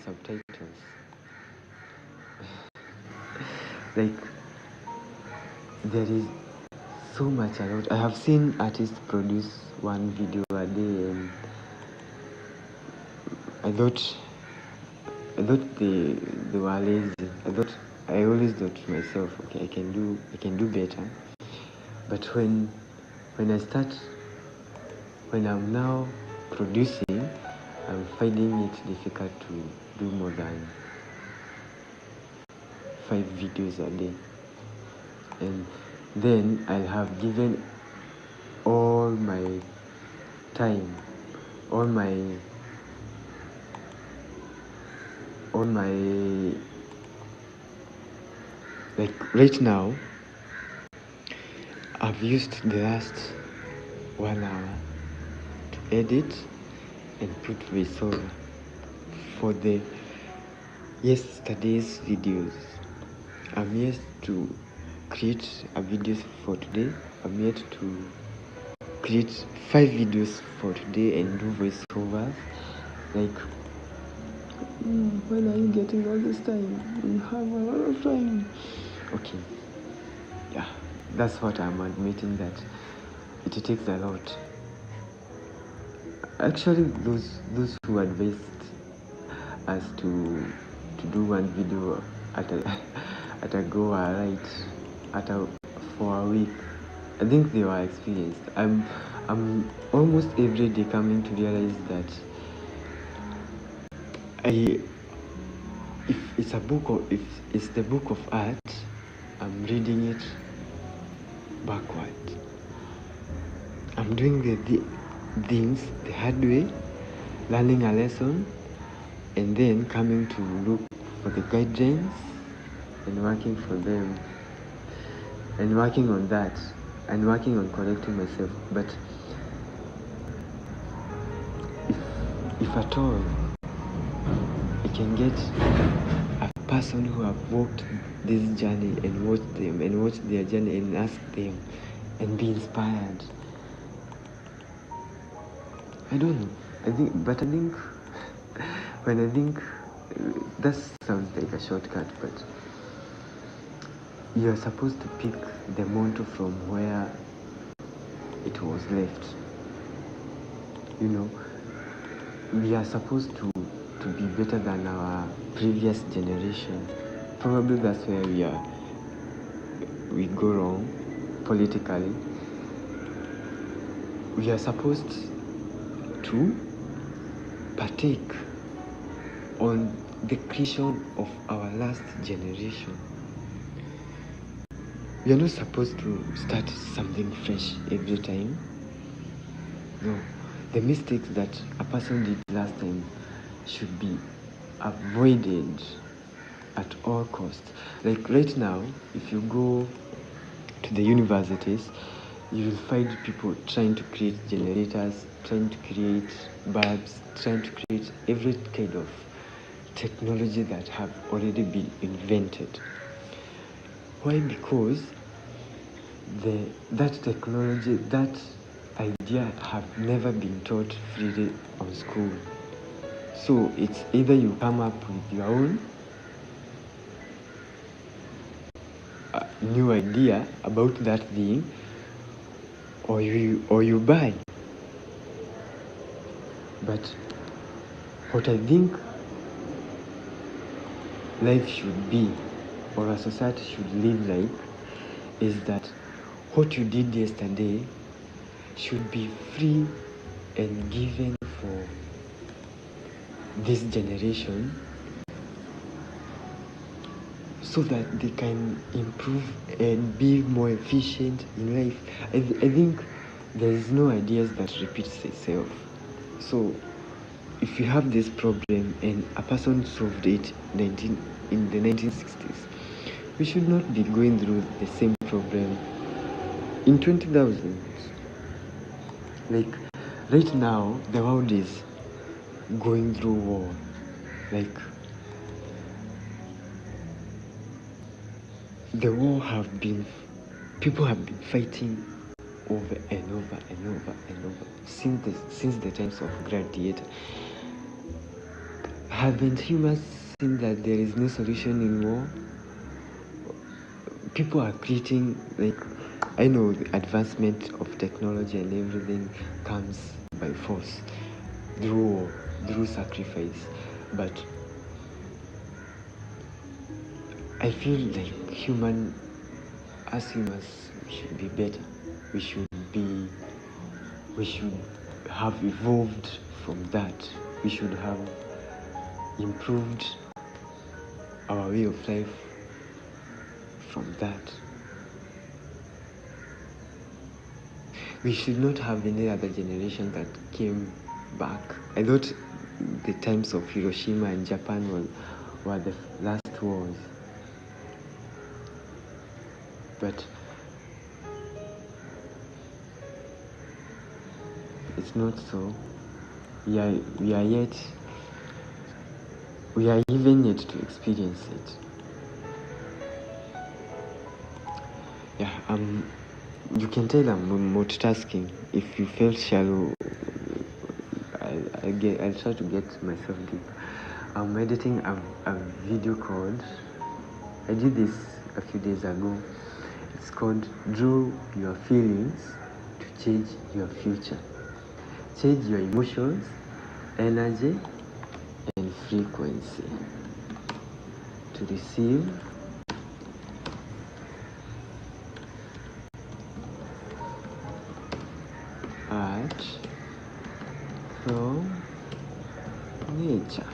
subtitles. Like, there is so much a lot. I have seen artists produce one video a day, and I thought they were lazy. I always thought to myself, okay, I can do better. But when I'm now producing, I'm finding it difficult to do more than 5 videos a day. And then I have given all my time, all my like right now I've used the last 1 hour to edit and put voiceover for the yesterday's videos. I'm yet to create a video for today. I'm yet to create 5 videos for today and do voiceovers. Like, when are you getting all this time? You have a lot of time. Okay, yeah, that's what I'm admitting, that it takes a lot. Actually, those who advised us to do one video at a go right for a week, I think they were experienced. I'm almost every day coming to realize that if it's the book of art, I'm reading it backward. I'm doing the things the hard way, learning a lesson, and then coming to look for the guidelines and working for them, and working on that, and working on correcting myself. But if at all I can get a person who have walked this journey and watch their journey and ask them and be inspired, I don't know. I think when I think that sounds like a shortcut, but you're supposed to pick the motto from where it was left. You know, we are supposed to be better than our previous generation. Probably that's where we go wrong politically. We are supposed to partake on the creation of our last generation. We are not supposed to start something fresh every time. No, the mistakes that a person did last time should be avoided at all costs. Like right now, if you go to the universities, you will find people trying to create generators, trying to create bulbs, trying to create every kind of technology that have already been invented. Why? Because that technology, that idea have never been taught freely on school. So it's either you come up with your own new idea about that thing, or you buy. But what I think life should be, or a society should live like, is that what you did yesterday should be free and given for this generation, so that they can improve and be more efficient in life. I think there is no ideas that repeats itself. So if you have this problem and a person solved it in the 1960s, we should not be going through the same problem in 20,000. Like right now, the world is going through war. Like people have been fighting over and over and over and over since the times of Gladiator. Haven't humans seen that there is no solution in war? People are creating, like, I know the advancement of technology and everything comes by force, through war, through sacrifice, but I feel like as humans, we should be better. We should have evolved from that. We should have improved our way of life from that. We should not have any other generation that came back. I thought the times of Hiroshima and Japan were the last wars. But it's not so. We are even yet to experience it. Yeah, you can tell I'm multitasking. If you felt shallow, I'll try to get myself deep. I'm editing a video called, I did this a few days ago. It's called Draw Your Feelings to Change Your Future. Change your emotions, energy, and frequency to receive art from nature.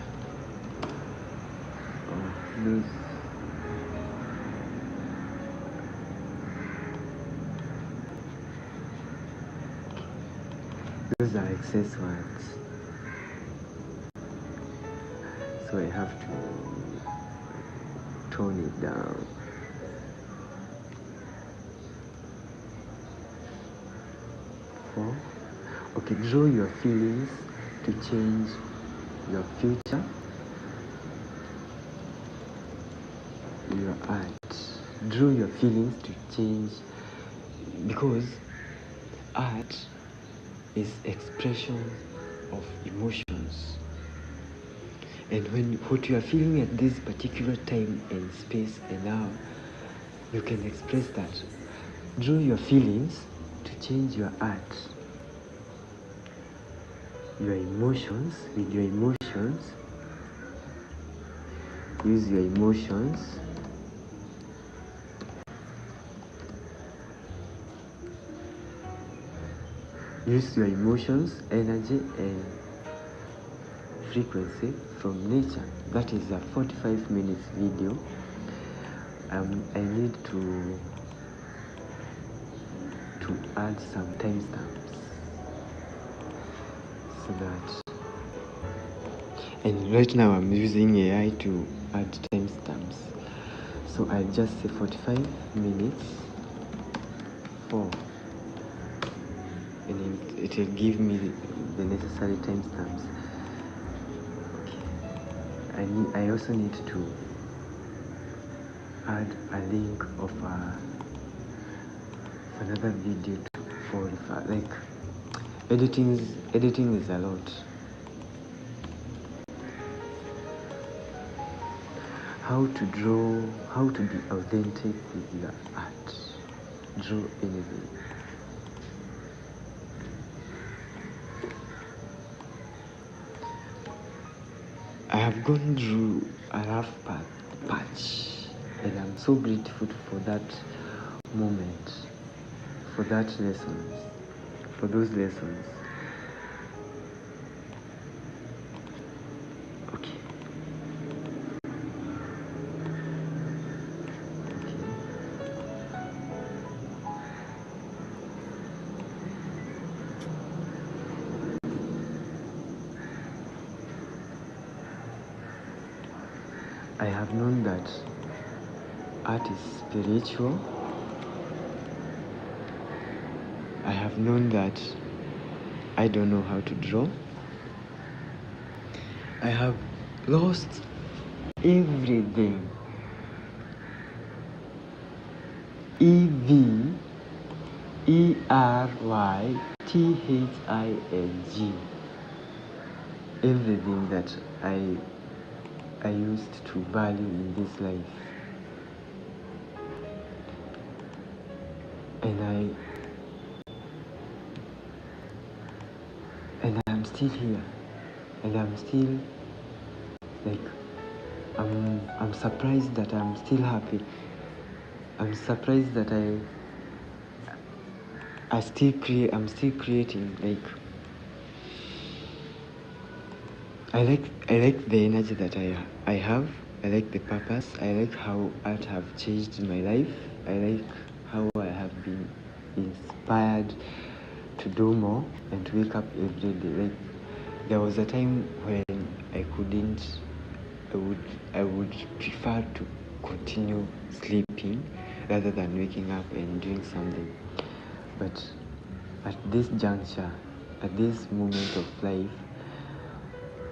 Those are excess words, so I have to tone it down. Okay, draw your feelings to change your future. Your art. Draw your feelings to change, because art is expression of emotions. And when what you are feeling at this particular time and space and now, you can express that. Draw your feelings to change your art. Your emotions, with your emotions, use your emotions energy and frequency from nature. That is a 45 minutes video. I need to add some timestamps so that, and right now I'm using AI to add timestamps, so I just say 45 minutes for, and it will give me the necessary timestamps. Okay. I also need to add a link of another video to forify. Like, editing is a lot. How to be authentic with your art. Draw anything. I have gone through a rough patch, and I'm so grateful for that moment, for those lessons. Okay. I have known that art is spiritual. I have known that I don't know how to draw. I have lost everything. EVERYTHING. Everything that I I used to value in this life. And I'm still here. And I'm still like I'm surprised that I'm still happy. I'm surprised that I'm still creating. Like I like the energy that I have. I like the purpose. I like how art have changed my life. I like how I have been inspired to do more and to wake up every day. Like there was a time when I couldn't. I would prefer to continue sleeping rather than waking up and doing something. But at this juncture, at this moment of life,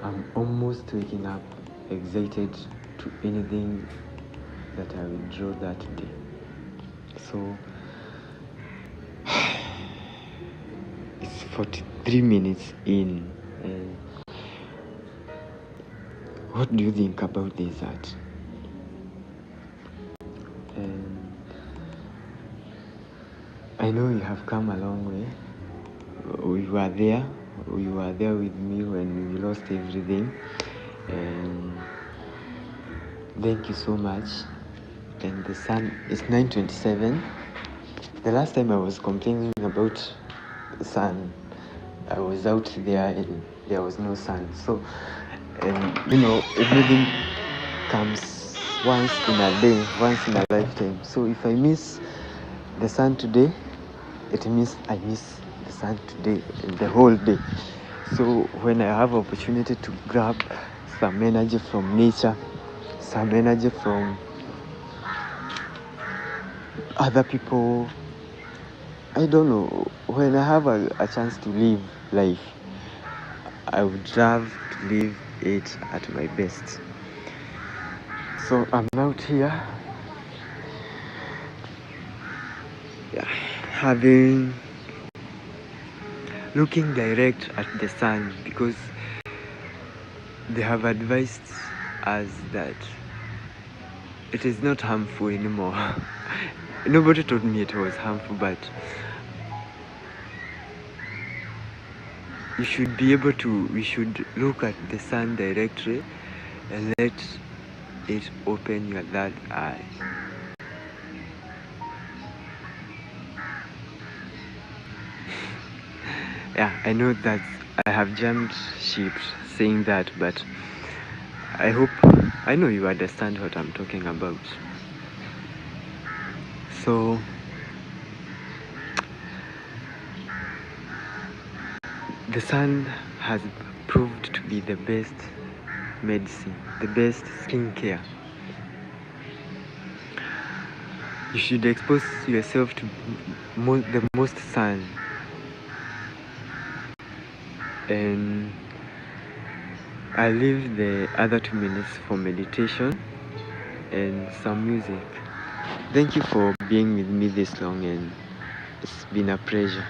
I'm almost waking up excited to anything that I will draw that day. So it's 43 minutes in. And what do you think about this art? And I know you have come a long way. You were there with me when we lost everything, and thank you so much. And the sun is 9:27. The last time I was complaining about the sun, I was out there and there was no sun. So, and everything comes once in a day, once in a lifetime. So if I miss the sun today, it means I miss the sun today, the whole day. So when I have opportunity to grab some energy from nature, some energy from other people, I don't know, when I have a chance to live life, I would love to live it at my best. So I'm out here, looking direct at the sun, because they have advised us that it is not harmful anymore. Nobody told me it was harmful, but we should look at the sun directly and let it open your third eye. Yeah, I know that I have jumped ship saying that, but I know you understand what I'm talking about. So the sun has proved to be the best medicine, the best skincare. You should expose yourself to the most sun, and I leave the other 2 minutes for meditation and some music. Thank you for being with me this long, and it's been a pleasure.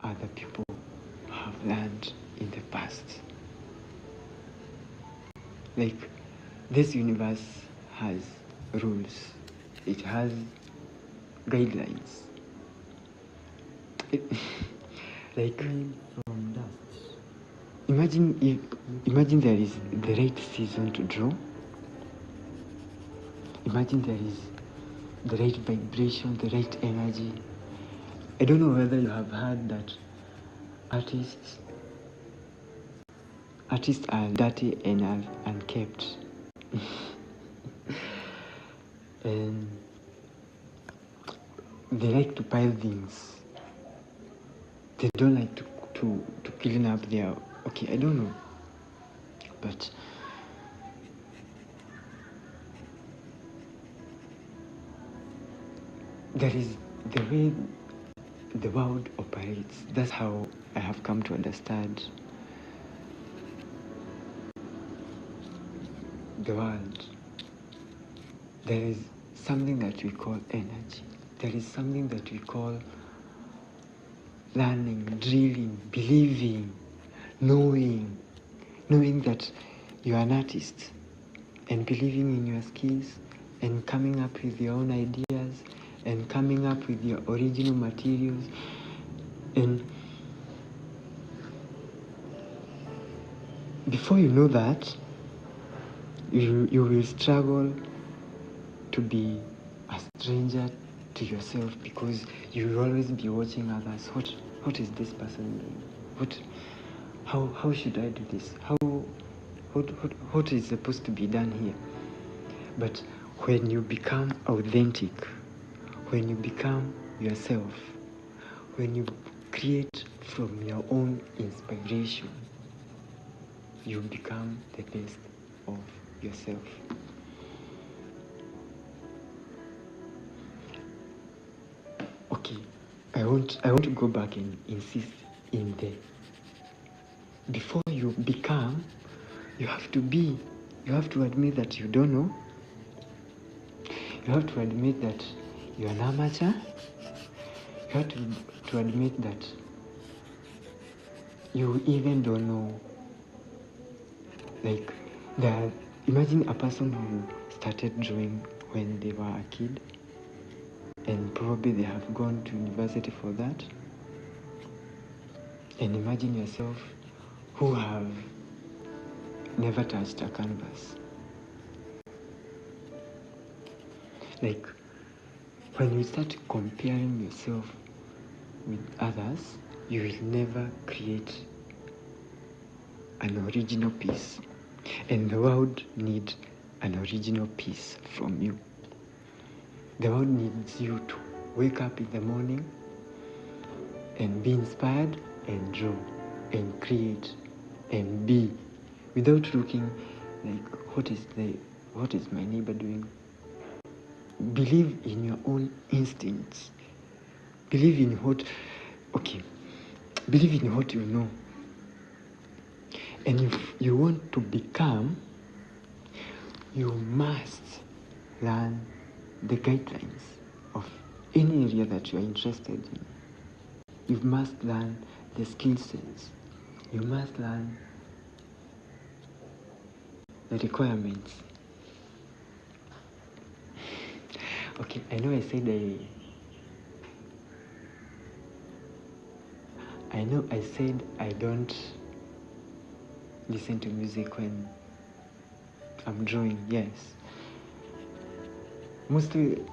other people have learned in the past. Like, this universe has rules, it has guidelines. Like, from dust. Imagine there is the right season to draw. Imagine there is the right vibration, the right energy. I don't know whether you have heard that artists are dirty and are unkept. And they like to pile things. They don't like to clean up their, okay, I don't know. But that is the way the world operates. That's how I have come to understand the world. There is something that we call energy. There is something that we call learning, drilling, believing, knowing that you are an artist and believing in your skills and coming up with your own ideas and coming up with your original materials. And before you know that, you will struggle to be a stranger to yourself, because you will always be watching others. What is this person doing? How should I do this? What is supposed to be done here? But when you become authentic, when you become yourself, when you create from your own inspiration, you become the best of yourself. Okay, I want to go back and insist in the before you become, you have to be. You have to admit that you don't know. You have to admit that you're an amateur. You have to admit that you even don't know. Like, imagine a person who started drawing when they were a kid, and probably they have gone to university for that. And imagine yourself who have never touched a canvas. Like, when you start comparing yourself with others, you will never create an original piece. And the world needs an original piece from you. The world needs you to wake up in the morning and be inspired and draw and create and be, without looking like what is my neighbor doing. Believe in your own instincts. Believe in what you know. And if you want to become, you must learn the guidelines of any area that you are interested in. You must learn the skill sets. You must learn the requirements. Okay, I know I said I don't listen to music when I'm drawing. Yes. Recently,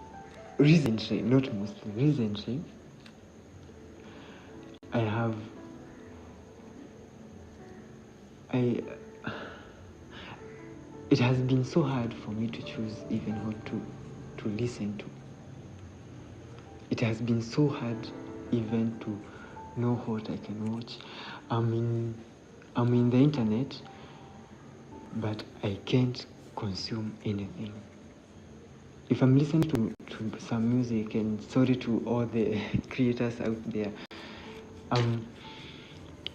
it has been so hard for me to choose even what to listen to. It has been so hard even to know what I can watch. I'm in the internet, but I can't consume anything. If I'm listening to some music, and sorry to all the creators out there,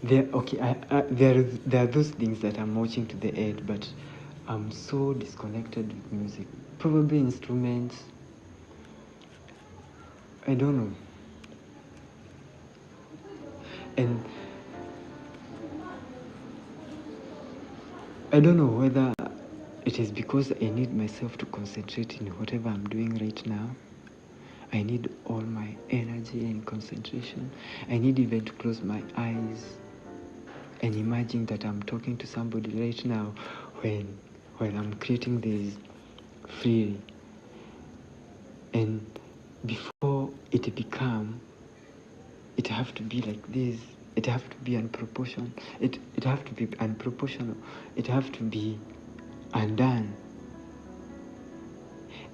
there are those things that I'm watching to the end, but I'm so disconnected with music. Probably instruments. I don't know. And I don't know whether it is because I need myself to concentrate in whatever I'm doing right now. I need all my energy and concentration. I need even to close my eyes and imagine that I'm talking to somebody right now when I'm creating this freely. And before it have to be like this. It have to be unproportional. It have to be unproportional. It have to be undone.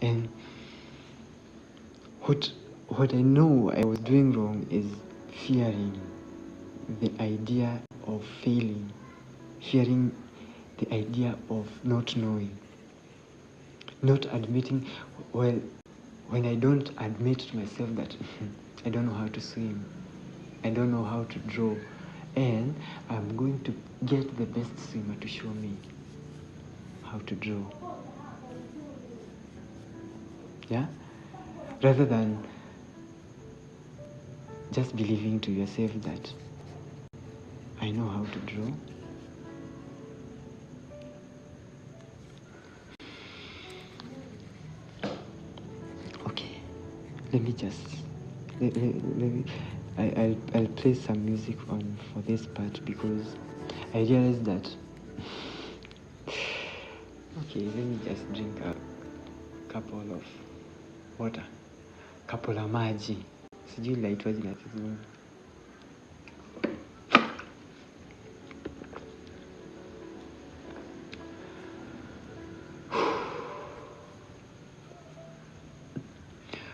And what I know I was doing wrong is fearing the idea of failing, fearing the idea of not knowing, not admitting. Well, when I don't admit to myself that I don't know how to swim, I don't know how to draw, and I'm going to get the best swimmer to show me how to draw. Yeah? Rather than just believing to yourself that I know how to draw. Okay, let me I'll play some music on for this part because I realized that okay, let me just drink a couple of water, couple la maji, sijui laitwaje na Kizungu.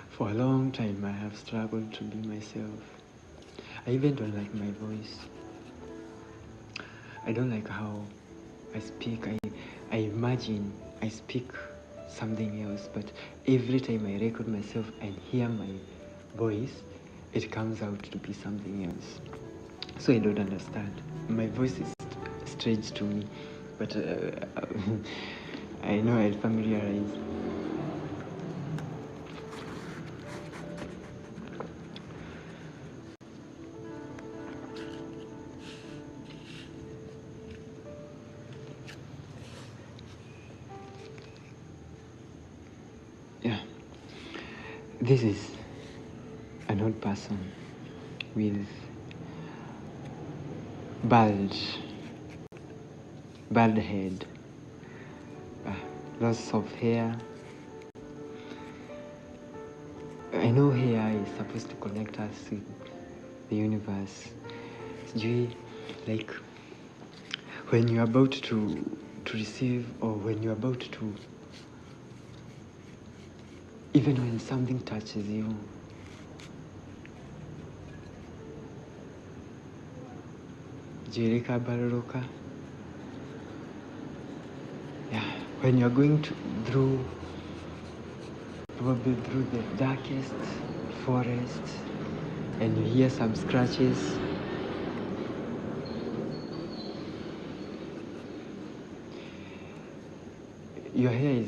For a long time I have struggled to be myself. I even don't like my voice. I don't like how I speak. I imagine I speak something else, but every time I record myself and hear my voice, it comes out to be something else. So I don't understand. My voice is strange to me, but I know I'll familiarize. Yeah, this is an old person with bald head, lots of hair. I know hair is supposed to connect us with the universe. Like when you're about to receive, or when you're about to, even when something touches you, yeah, when you're going probably through the darkest forest and you hear some scratches, your hair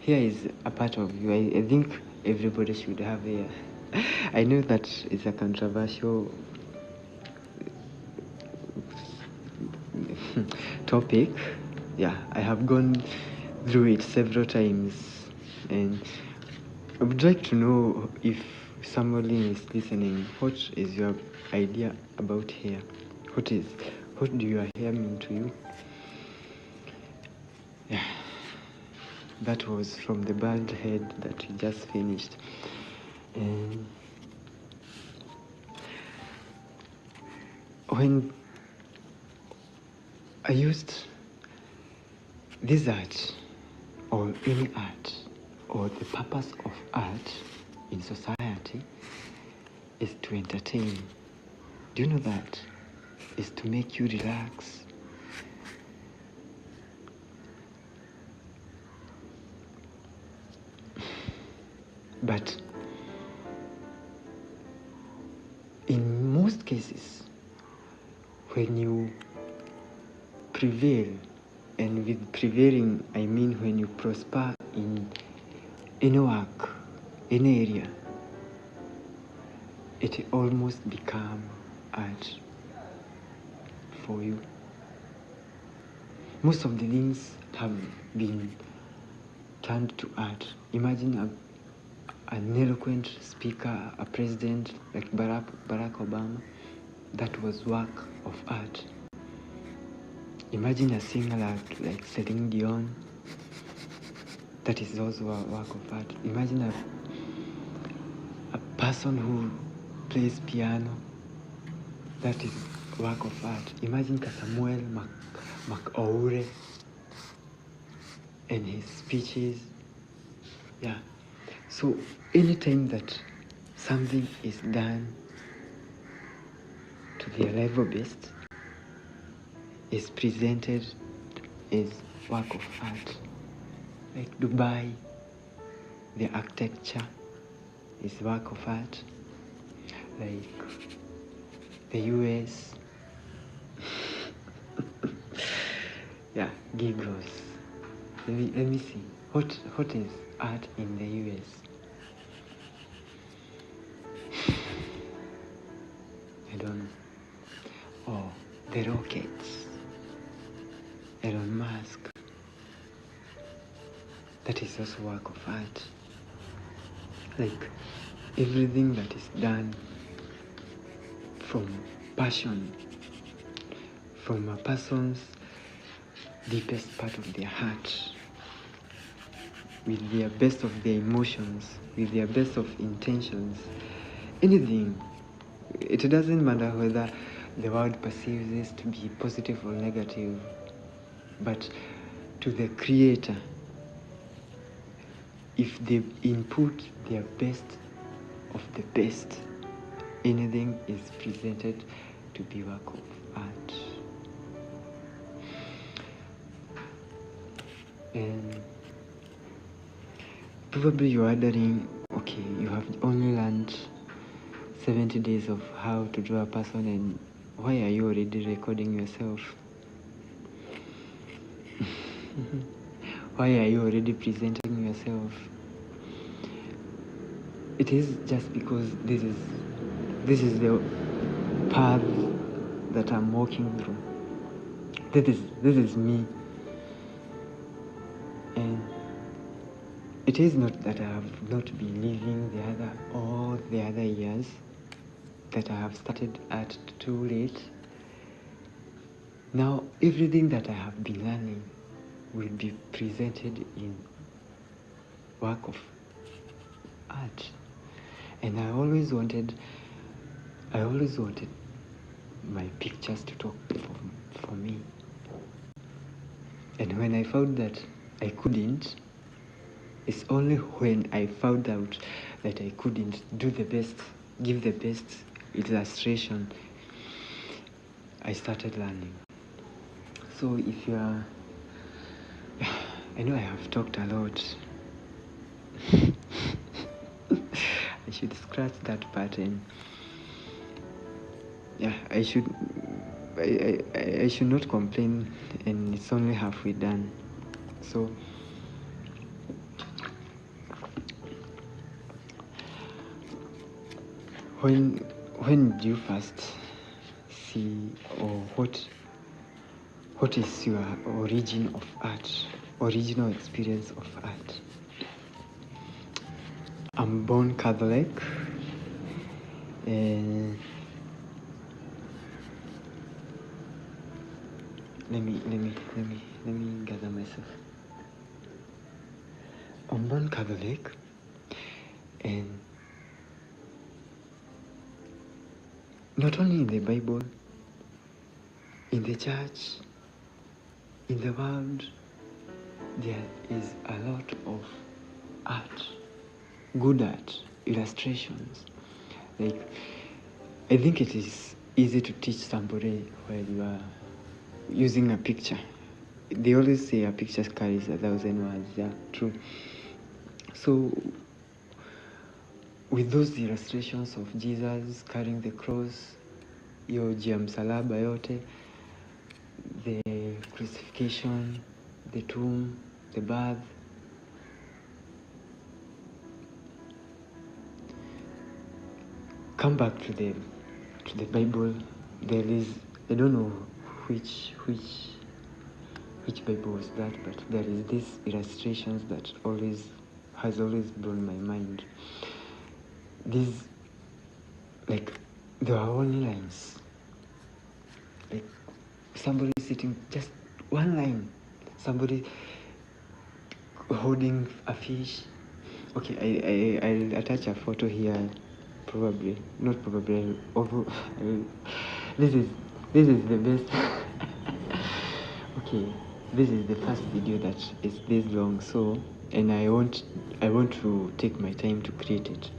is a part of you. I think everybody should have hair. I know that it's a controversial topic. Yeah, I have gone through it several times, and I would like to know if somebody is listening, what is your idea about hair? What do your hair mean to you? Yeah, that was from the bald head that we just finished. And when I used this art, or any art, or the purpose of art in society is to entertain. Do you know that? Is to make you relax. But in most cases, when you prevail, and with prevailing I mean when you prosper in any work, any area, it almost become art. for you. Most of the things have been turned to art. Imagine an eloquent speaker, a president like Barack Obama. That was work of art. Imagine a singer like Celine Dion. That is also a work of art. Imagine a person who plays piano. That is work of art. Imagine Samuel McAure and his speeches. Yeah. So anytime that something is done to their level best, is presented as work of art. Like Dubai, the architecture is work of art. Like the US, yeah, giggles. Let me see. What is art in the US? I don't know. Oh, the rockets. Elon Musk. That is also work of art. Like everything that is done from passion, from a person's deepest part of their heart, with their best of their emotions, with their best of intentions, anything. It doesn't matter whether the world perceives this to be positive or negative, but to the creator, if they input their best of the best, anything is presented to be work of art. And probably you're wondering, okay, you have only learned 70 days of how to draw a person, and why are you already recording yourself? Why are you already presenting yourself? It is just because this is the path that I'm walking through. This is me. And it is not that I have not been living all the other years, that I have started at too late. Now everything that I have been learning will be presented in work of art. And I always wanted my pictures to talk for me. And when I found that I couldn't, it's only when I found out that I couldn't do the best, give the best illustration, I started learning. So if you are, I know I have talked a lot. I should scratch that button. Yeah, I should not complain, and it's only halfway done. So when do you first see, or what is your origin of art, original experience of art? I'm born Catholic, and let me gather myself. I'm born Catholic, and not only in the Bible, in the church, in the world, there is a lot of art, good art, illustrations. Like, I think it is easy to teach somebody when you are using a picture. They always say a picture carries 1,000 words. Yeah, true. So with those illustrations of Jesus carrying the cross, hiyo juu ya msalaba yote, the crucifixion, the tomb, the birth, come back to the Bible. There is, I don't know which Bible was that, but there is these illustrations that has always blown my mind. These, like, there are only lines, like somebody sitting, just one line, somebody holding a fish. Okay, I'll attach a photo here, probably, not probably, although this is the best. Okay, this is the first video that is this long, so, and I want to take my time to create it.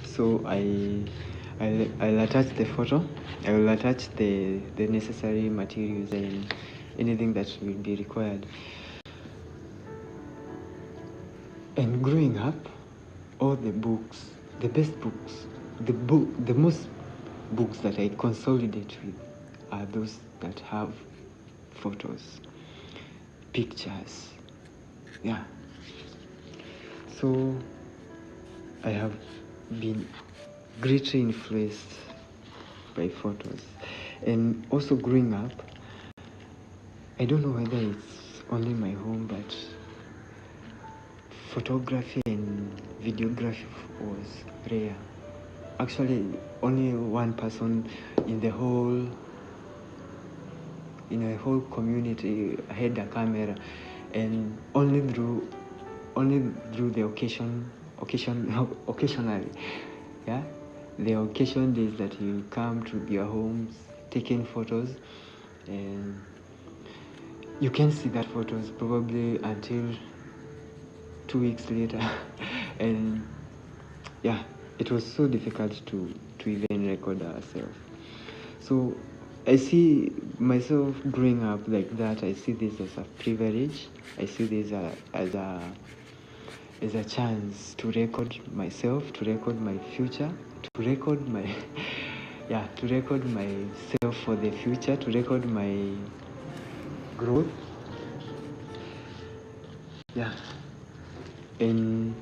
So I'll attach the photo. I will attach the necessary materials and anything that will be required. And growing up, all the books, the best books, the most books that I consolidate with are those that have photos, pictures. Yeah. So I have been greatly influenced by photos. And also growing up, I don't know whether it's only my home, but photography and videography was rare. Actually, only one person in the whole community had a camera, and only through the occasionally, yeah, the occasion days that you come to their homes taking photos, and you can see that photos probably until 2 weeks later. And yeah, it was so difficult to even record ourselves. So I see myself growing up like that. I see this as a privilege. I see this as a chance to record myself, to record my future, to record my to record myself for the future, to record my growth. Yeah. And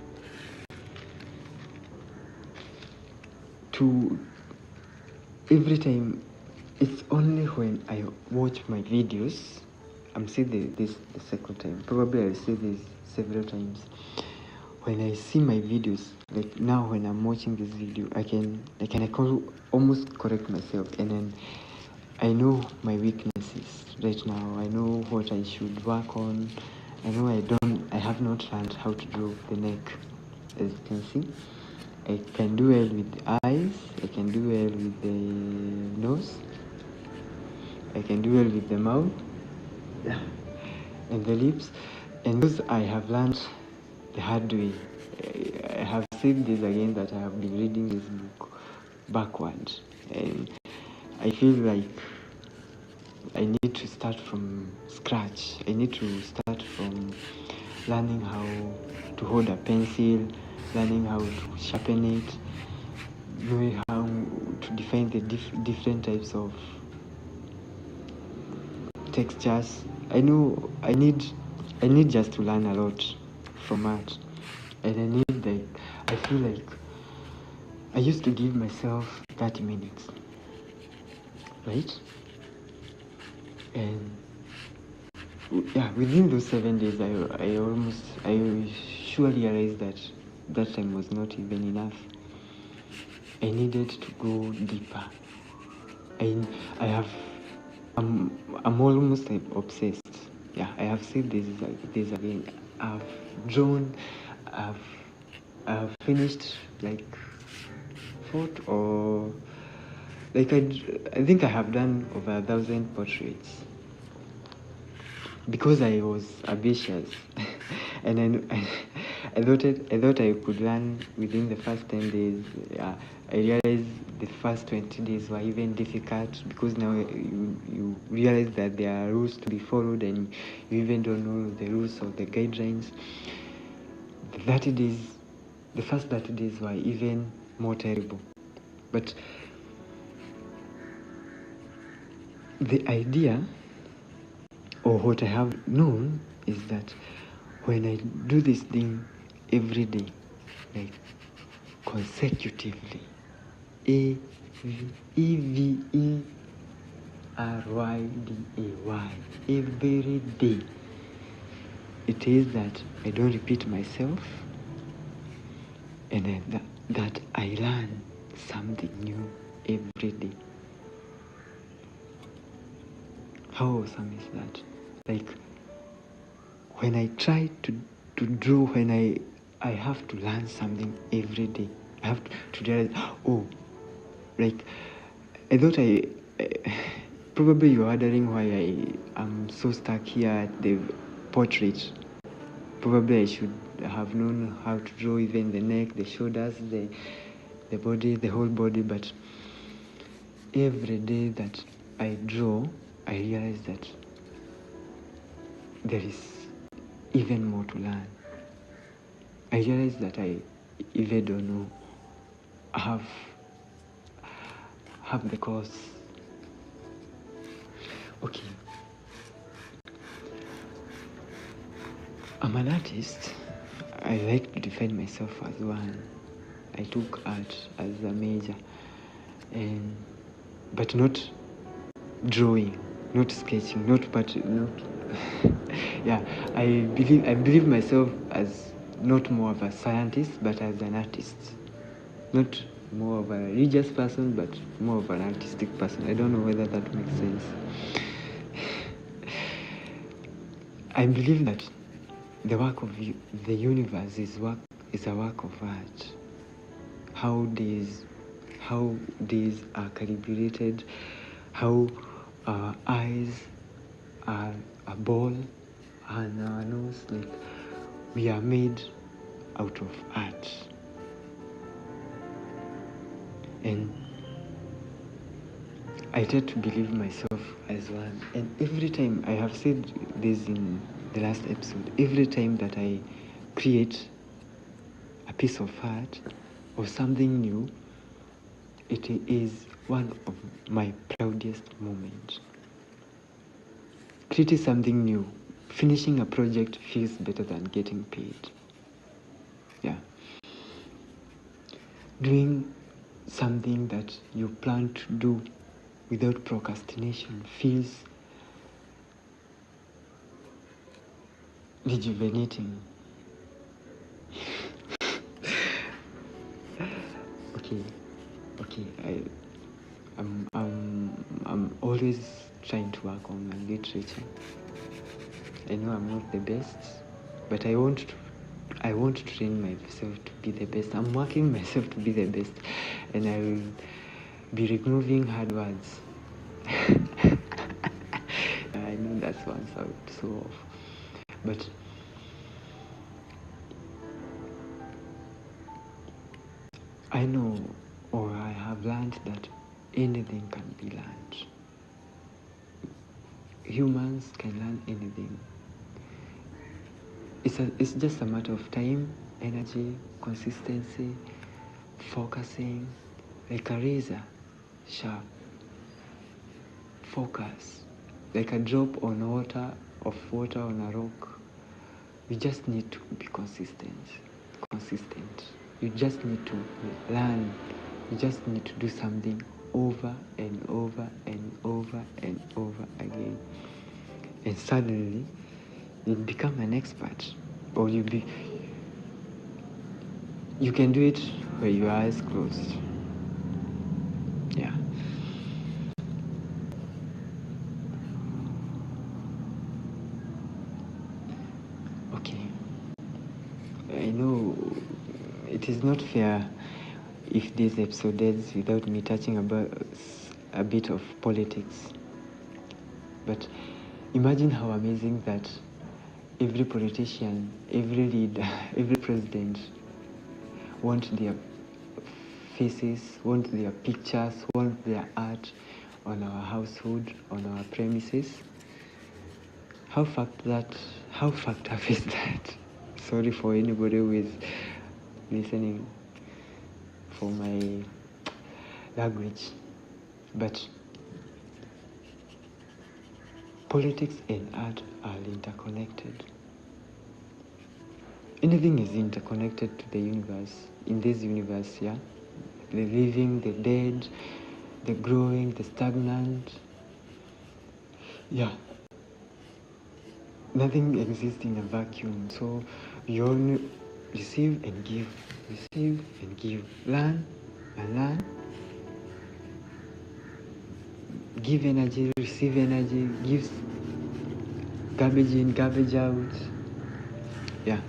to every time, it's only when I watch my videos, I'm saying this the second time, probably I'll say this several times. When I see my videos, like now when I'm watching this video, I can almost correct myself, and then I know my weaknesses right now. I know what I should work on. I know I have not learned how to draw the neck. As you can see, I can do well with the eyes, I can do well with the nose, I can do well with the mouth, and the lips, and those I have learned the hard way. I have said this again, that I have been reading this book backwards, and I feel like I need to start from scratch. I need to start from learning how to hold a pencil, learning how to sharpen it, knowing how to define the different types of textures. I know I need just to learn a lot from art, and I feel like I used to give myself 30 minutes, right? And yeah, within those 7 days, I surely realized that time was not even enough. I needed to go deeper. I'm almost obsessed. Yeah, I have said this again. I've finished like fourth, or like I think I have done over 1,000 portraits, because I was ambitious. And I thought I could learn within the first 10 days. Yeah, I realized the first 20 days were even difficult, because now you realize that there are rules to be followed, and you even don't know the rules or the guidelines. The first 30 days were even more terrible. But the idea, or what I have known, is that when I do this thing every day, like consecutively, RYDAY. Every day. It is that I don't repeat myself, and then that I learn something new every day. How awesome is that? Like, when I try to draw, when I have to learn something every day. I have to realize, oh, like, I thought probably you're wondering why I am so stuck here at the portrait. Probably I should have known how to draw even the neck, the shoulders, the body, the whole body, but every day that I draw, I realize that there is even more to learn. I realize that I even don't know, have the course. Okay. I'm an artist. I like to define myself as one. I took art as a major, but not drawing, not sketching, not. Yeah, I believe myself as not more of a scientist, but as an artist. Not more of a religious person, but more of an artistic person. I don't know whether that makes sense. I believe that the work of the universe is a work of art. How days are calibrated, how our eyes are a ball and our nose, like, we are made out of art. And I try to believe myself as one. And every time, I have said this in the last episode, every time that I create a piece of art or something new, it is one of my proudest moments. Creating something new, finishing a project feels better than getting paid. Yeah. Doing something that you plan to do without procrastination feels rejuvenating. Okay. I'm always trying to work on my literature. I know I'm not the best, but I want to train myself to be the best. I'm working myself to be the best, and I will be removing hard words. I know that sounds so off, but I know, or I have learned, that anything can be learned. Humans can learn anything. It's just a matter of time, energy, consistency, focusing, like a razor sharp. Focus, like a drop of water on a rock. You just need to be consistent. You just need to learn. You just need to do something over and over and over and over again. And suddenly, you become an expert. Or you can do it with your eyes closed. Yeah. Okay. I know it is not fair if this episode ends without me touching about a bit of politics. But imagine how amazing that every politician, every leader, every president want their faces, want their pictures, want their art on our household, on our premises. How fucked up is that? Sorry for anybody who is listening for my language, but politics and art are interconnected. Anything is interconnected to the universe, in this universe, yeah? The living, the dead, the growing, the stagnant. yeah, nothing exists in a vacuum. So you only receive and give, receive and give, learn and learn, give energy, receive energy, gives garbage in, garbage out. Yeah.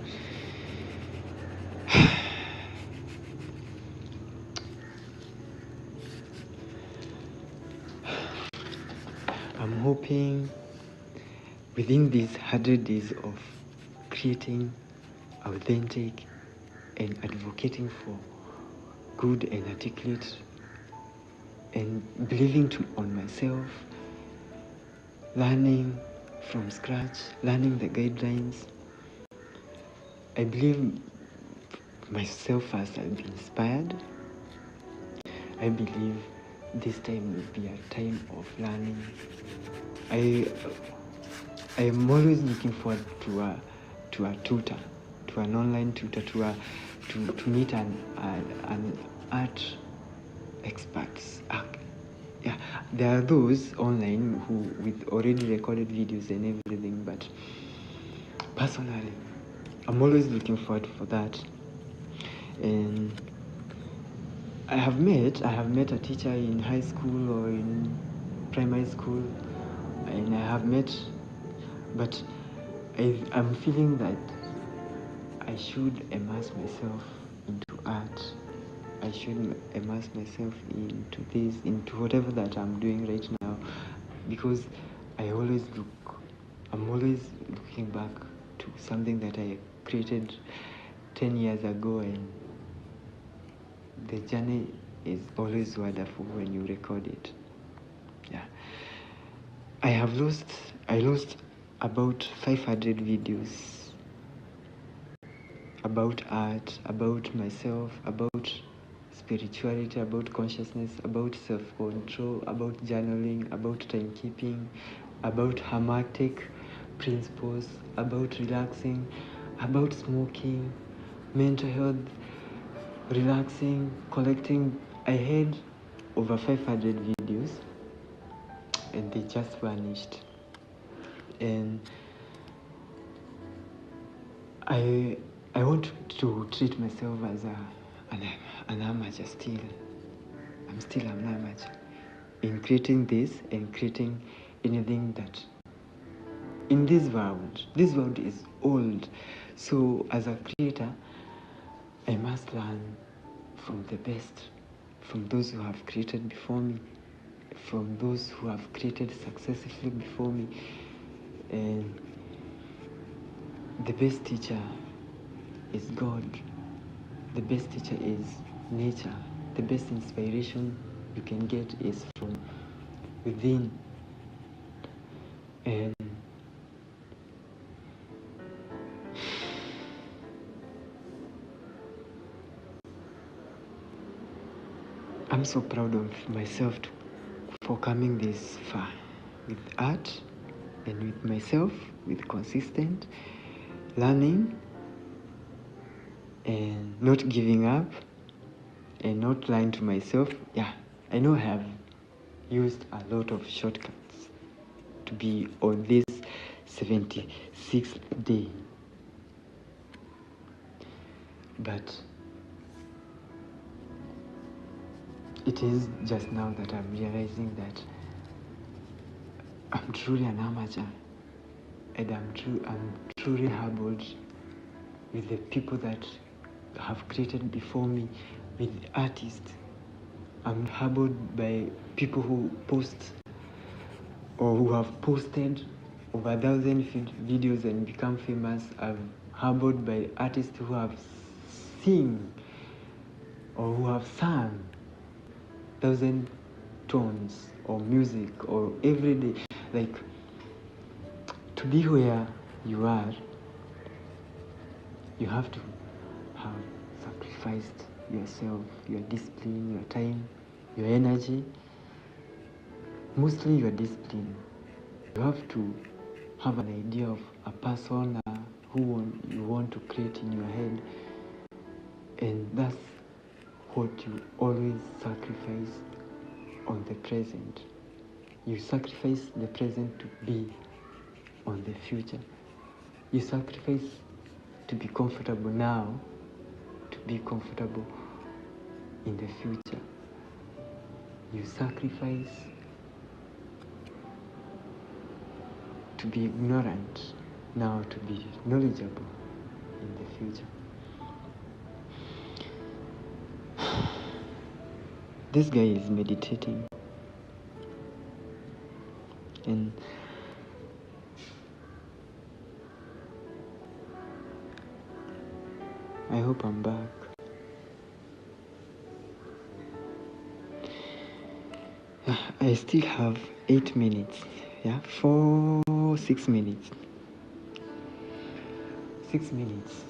I'm hoping within these 100 days of creating authentic and advocating for good and articulate and believing on myself, learning from scratch, learning the guidelines, I believe myself first, I'll be inspired. I believe this time will be a time of learning. I am always looking forward to a tutor, to an online tutor, to meet an art experts. Yeah, there are those online who with already recorded videos and everything, but personally, I'm always looking forward for that. And I have met a teacher in high school or in primary school, and but I'm feeling that I should immerse myself into art. I should immerse myself into whatever that I'm doing right now, because I'm always looking back to something that I created 10 years ago, and the journey is always wonderful when you record it. Yeah. I lost about 500 videos about art, about myself, about spirituality, about consciousness, about self-control, about journaling, about timekeeping, about hermetic principles, about relaxing, about smoking, mental health, relaxing, collecting. I had over 500 videos and they just vanished. And I want to treat myself as an amateur still. I'm still an amateur in creating this and creating anything that in this world is old. So as a creator, I must learn from the best, from those who have created before me, from those who have created successfully before me. And the best teacher is God. The best teacher is nature. The best inspiration you can get is from within. And I'm so proud of myself for coming this far with art and with myself, with consistent learning and not giving up and not lying to myself. Yeah, I know I have used a lot of shortcuts to be on this 76th day, but it is just now that I'm realizing that I'm truly an amateur, and I'm truly humbled with the people that have created before me, with the artists. I'm humbled by people who post or who have posted over 1,000 videos and become famous. I'm humbled by artists who have sing or who have sung 1,000 tones or music or every day. Like, to be where you are, you have to have sacrificed yourself, your discipline, your time, your energy, mostly your discipline. You have to have an idea of a person you want to create in your head, and that's what you always sacrifice on the present. You sacrifice the present to be on the future. You sacrifice to be comfortable now, to be comfortable in the future. You sacrifice to be ignorant now, to be knowledgeable in the future. This guy is meditating, and I hope I'm back. I still have 8 minutes. 6 minutes. 6 minutes.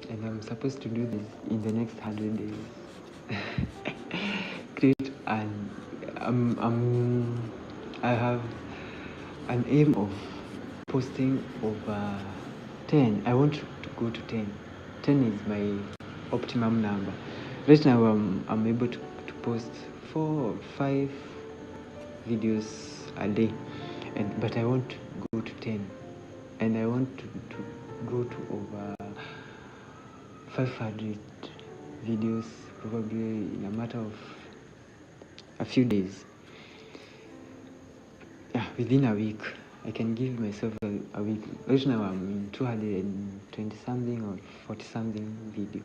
And I'm supposed to do this in the next 100 days. Great. And I have an aim of posting over 10. I want to go to 10. 10 is my optimum number. Right now I'm able to post 4 or 5 videos a day, but I want to go to 10, and I want to go to over 500 videos probably in a matter of a few days. Within a week. I can give myself a week. Right now I'm in 220 something or 40 something video,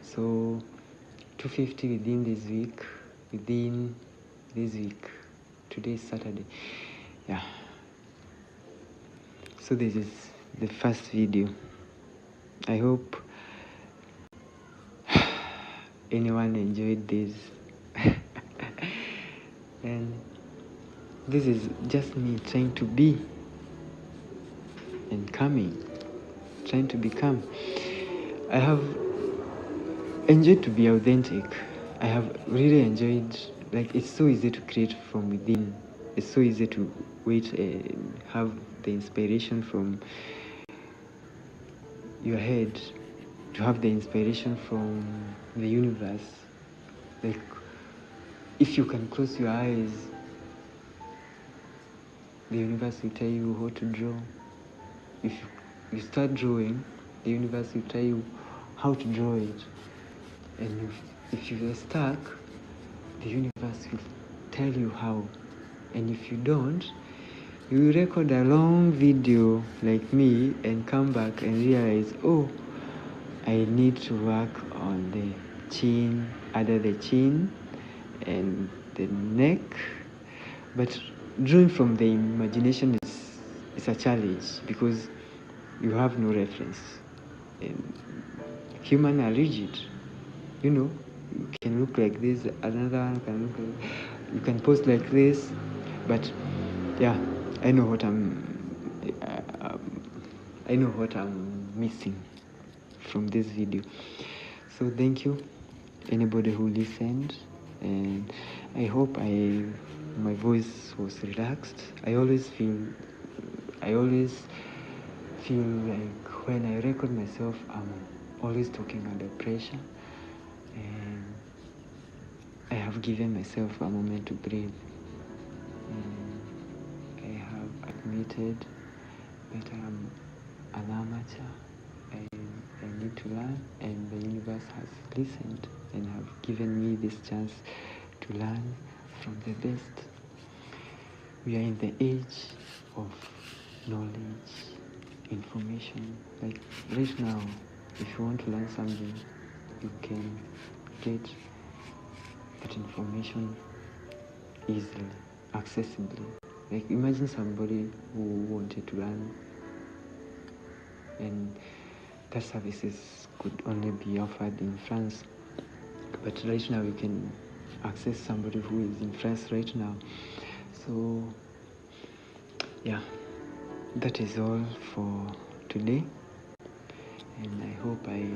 so 250 within this week. Today is Saturday. So this is the first video. I hope anyone enjoyed this. And this is just me trying to be and trying to become. I have enjoyed to be authentic. I have really enjoyed, it's so easy to create from within. It's so easy to wait and have the inspiration from your head, to have the inspiration from the universe. Like, if you can close your eyes, the universe will tell you what to draw. If you start drawing, the universe will tell you how to draw it. And if you are stuck, the universe will tell you how. And if you don't, you will record a long video like me and come back and realize, oh, I need to work on the chin, under the chin and the neck. But drawing from the imagination is a challenge because you have no reference. And humans are rigid. You can look like this, another one can look like, you can post like this, but I know what I'm missing from this video. So thank you, anybody who listened, and I hope my voice was relaxed. I always feel like when I record myself, I'm always talking under pressure, and I have given myself a moment to breathe. I have admitted that I'm an amateur and I need to learn, and the universe has listened and have given me this chance to learn from the best. We are in the age of knowledge, information. Like right now, if you want to learn something, you can get that information easily, accessibly. Like imagine somebody who wanted to learn, and that services could only be offered in France, but right now you can access somebody who is in France right now. So that is all for today, and I hope I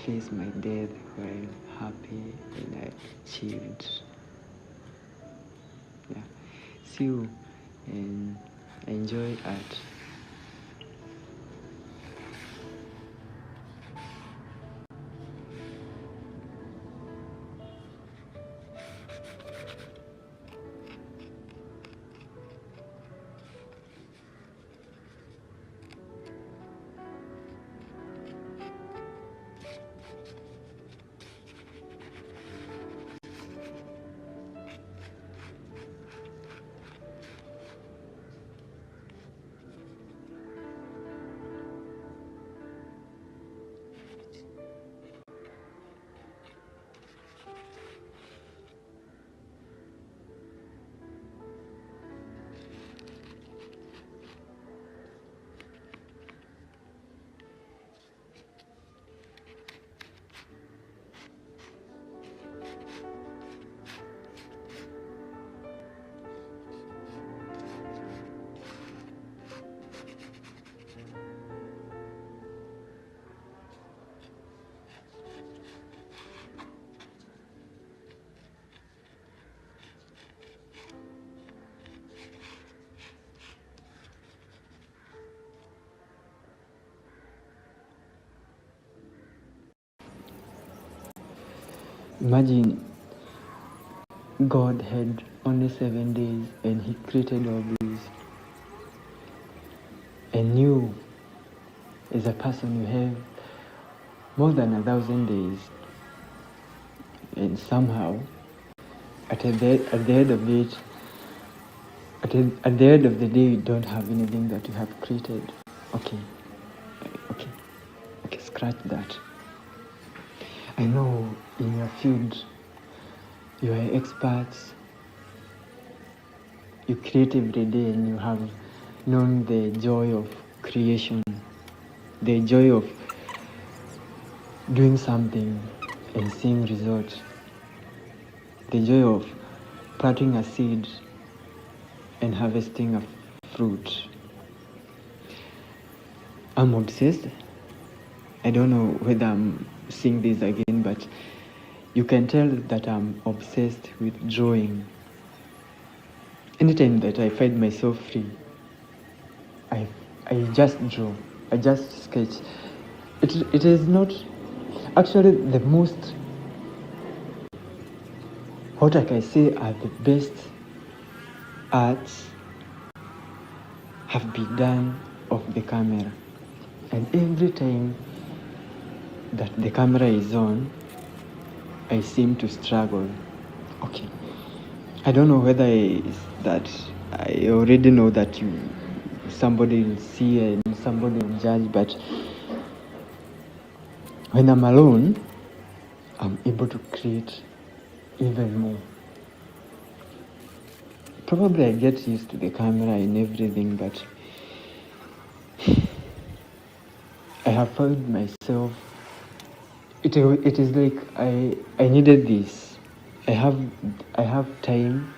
face my death while happy and I achieved. See you and enjoy art. Imagine God had only 7 days and He created all these. And you, as a person, you have more than 1,000 days. And somehow, at the end of it, at the end of the day, you don't have anything that you have created. Okay, scratch that. I know in your field, you are experts. You create every day and you have known the joy of creation, the joy of doing something and seeing results, the joy of planting a seed and harvesting a fruit. I'm obsessed. I don't know whether I'm seeing this again, but you can tell that I'm obsessed with drawing. Anytime that I find myself free, I just draw. I just sketch. It is not actually the most, what I can say are the best arts have been done off the camera. And every time that the camera is on, I seem to struggle. Okay, I don't know whether it's that I already know that somebody will see and somebody will judge, but when I'm alone, I'm able to create even more. Probably I get used to the camera and everything, but I have found myself, it is like I needed this. I have time,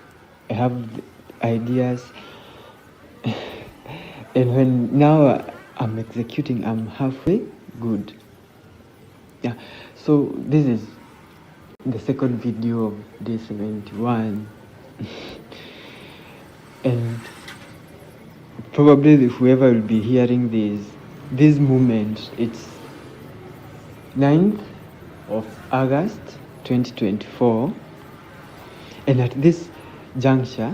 I have ideas, and when now I'm executing, I'm halfway good. Yeah, so this is the second video of day 71. And probably whoever will be hearing this moment, it's 9th of August 2024, and at this juncture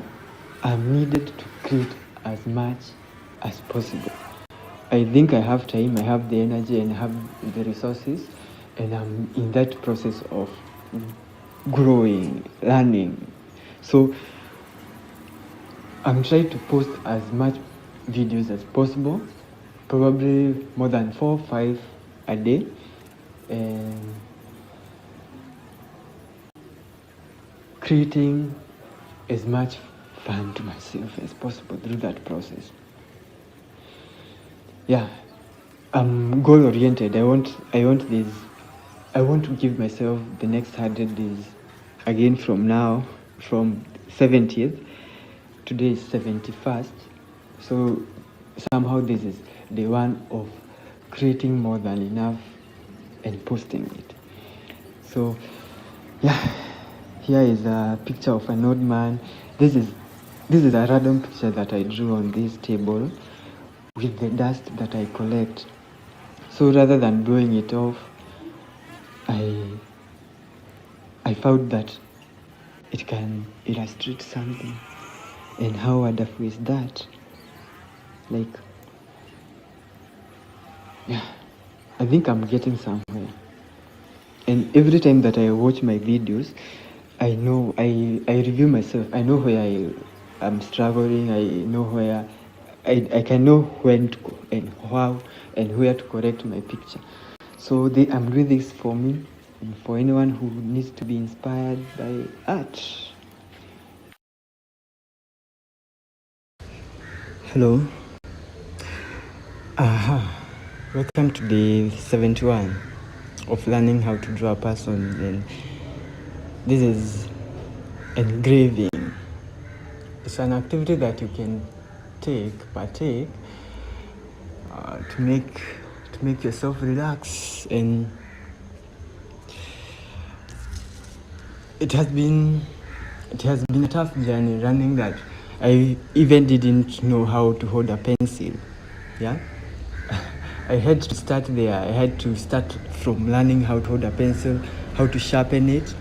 I'm needed to create as much as possible. I think I have time, I have the energy, and I have the resources, and I'm in that process of growing, learning. So I'm trying to post as much videos as possible, probably more than 4 or 5 a day, and creating as much fun to myself as possible through that process. Yeah, I'm goal oriented. I want to give myself the next 100 days again from now, from 70th. Today is 71st, so somehow this is the one of creating more than enough and posting it. So yeah, here is a picture of an old man. This is a random picture that I drew on this table with the dust that I collect. So rather than blowing it off, I found that it can illustrate something. And how wonderful is that? Like, yeah, I think I'm getting somewhere. And every time that I watch my videos, I know, I review myself. I know where I am struggling. I know where I can know when to go and how and where to correct my picture. So I'm doing this for me and for anyone who needs to be inspired by art. Hello. Welcome to day 71 of learning how to draw a person. And this is engraving. It's an activity that you can partake to make yourself relax. And it has been a tough journey learning that. I even didn't know how to hold a pencil. Yeah, I had to start from learning how to hold a pencil, how to sharpen it,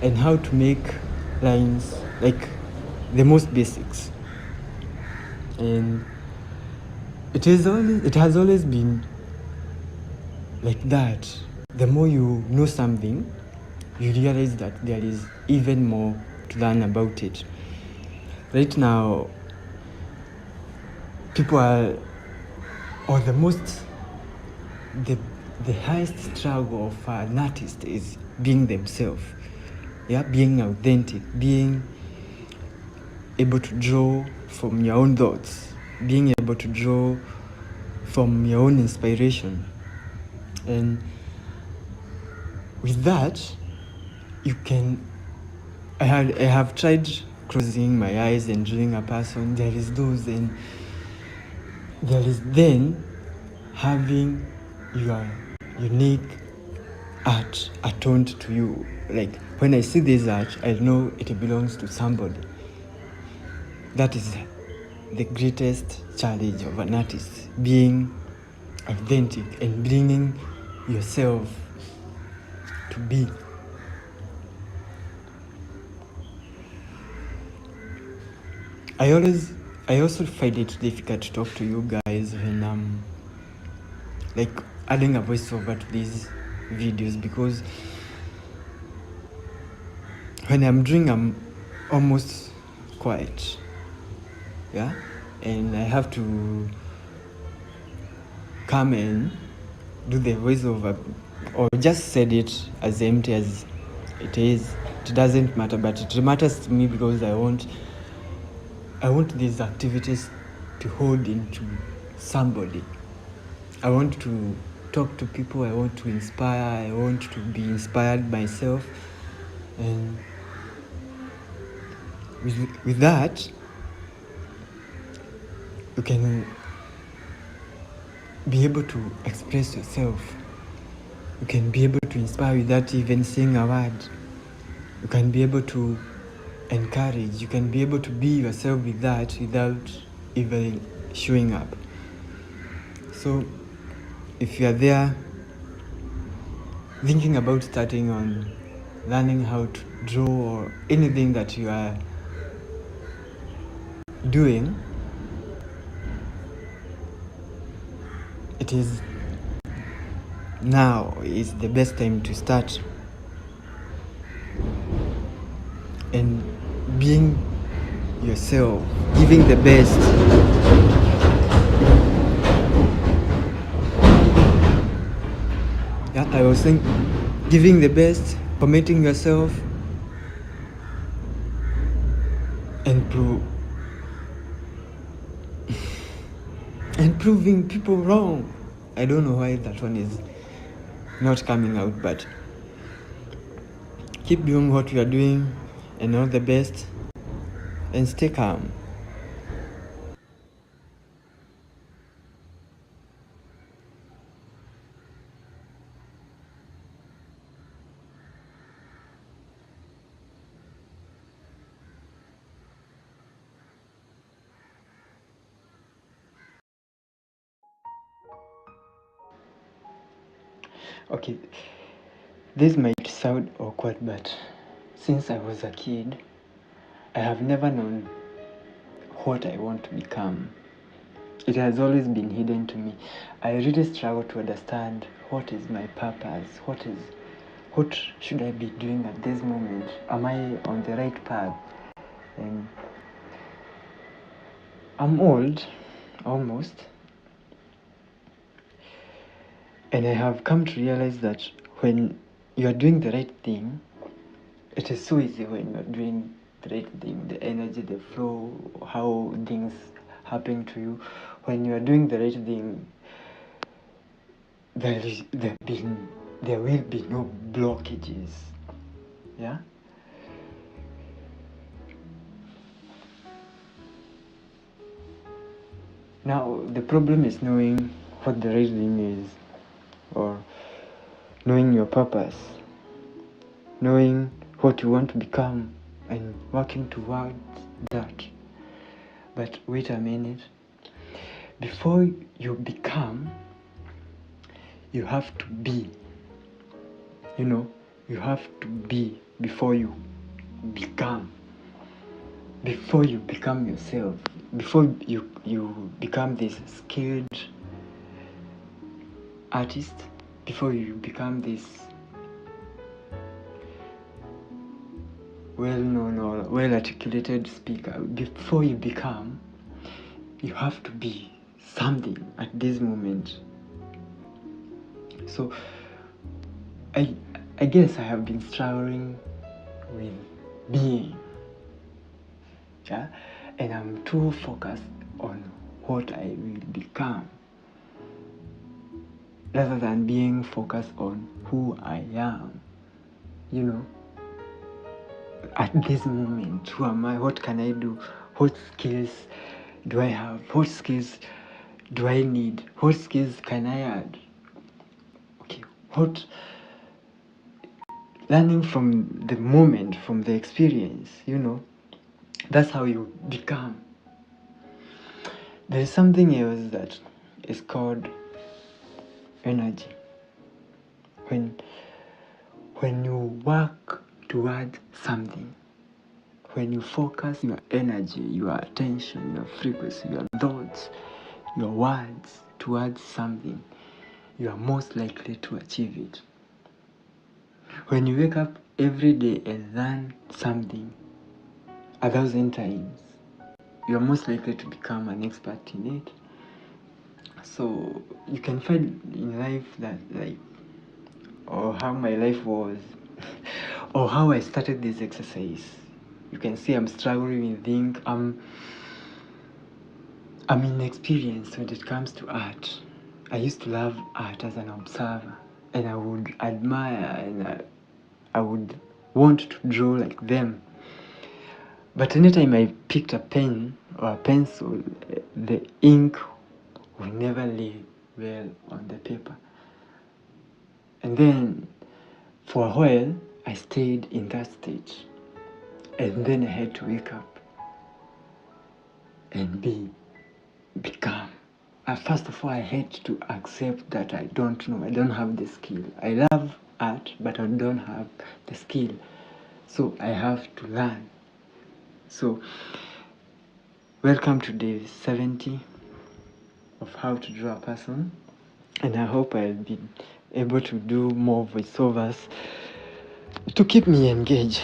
and how to make lines, like the most basics. And it has always been like that. The more you know something, you realize that there is even more to learn about it. Right now, people are, or the highest struggle of an artist is being themselves. Yeah, being authentic, being able to draw from your own thoughts, being able to draw from your own inspiration. And with that, I have tried closing my eyes and drawing a person. There is those, and there is then having your unique art attuned to you. Like when I see this art, I know it belongs to somebody. That is the greatest challenge of an artist, being authentic and bringing yourself to be. I also find it difficult to talk to you guys when I'm like adding a voiceover to these videos, because when I'm doing, I'm almost quiet. Yeah, and I have to come and do the voiceover or just said it as empty as it is. It doesn't matter, but it matters to me because I want these activities to hold into somebody. I want to talk to people, I want to inspire, I want to be inspired myself. And with that, you can be able to express yourself. You can be able to inspire without even saying a word. You can be able to encourage. You can be able to be yourself with that without even showing up. So if you are there thinking about starting on learning how to draw or anything that you are doing, it is now is the best time to start. And being yourself, giving the best. Yeah, I was saying, giving the best, permitting yourself, and proving people wrong. I don't know why that one is not coming out, but keep doing what you are doing, and all the best, and stay calm. Okay, this might sound awkward, but since I was a kid, I have never known what I want to become. It has always been hidden to me. I really struggle to understand what is my purpose, what should I be doing at this moment? Am I on the right path? And I'm old, almost, and I have come to realize that when you are doing the right thing, it is so easy when you are doing the right thing, the energy, the flow, how things happen to you. When you are doing the right thing, there will be no blockages. Yeah? Now, the problem is knowing what the right thing is, or knowing your purpose, knowing what you want to become, and working towards that. But wait a minute. Before you become, you have to be. You know, You have to be before you become. Before you become yourself. Before you become this skilled artist. Before you become this well-known or well-articulated speaker. Before you become, you have to be something at this moment. So I guess I have been struggling with being, yeah, and I'm too focused on what I will become rather than being focused on who I am. You know, at this moment, who am I? What can I do? What skills do I have? What skills do I need? What skills can I add? Okay, what learning from the moment, from the experience, you know, that's how you become. There's something else that is called energy. When you work towards something, when you focus your energy, your attention, your frequency, your thoughts, your words towards something, you are most likely to achieve it. When you wake up every day and learn something 1,000 times, you are most likely to become an expert in it. So you can find in life that, like, or how my life was, or how I started this exercise. You can see I'm struggling with things. I'm inexperienced when it comes to art. I used to love art as an observer, and I would admire, and I would want to draw like them. But anytime I picked a pen or a pencil, the ink would never lay well on the paper. And then for a while, I stayed in that state. And then I had to wake up and become. First of all, I had to accept that I don't know, I don't have the skill. I love art, but I don't have the skill. So I have to learn. So, welcome to day 70 of how to draw a person. And I hope I'll be able to do more voiceovers to keep me engaged.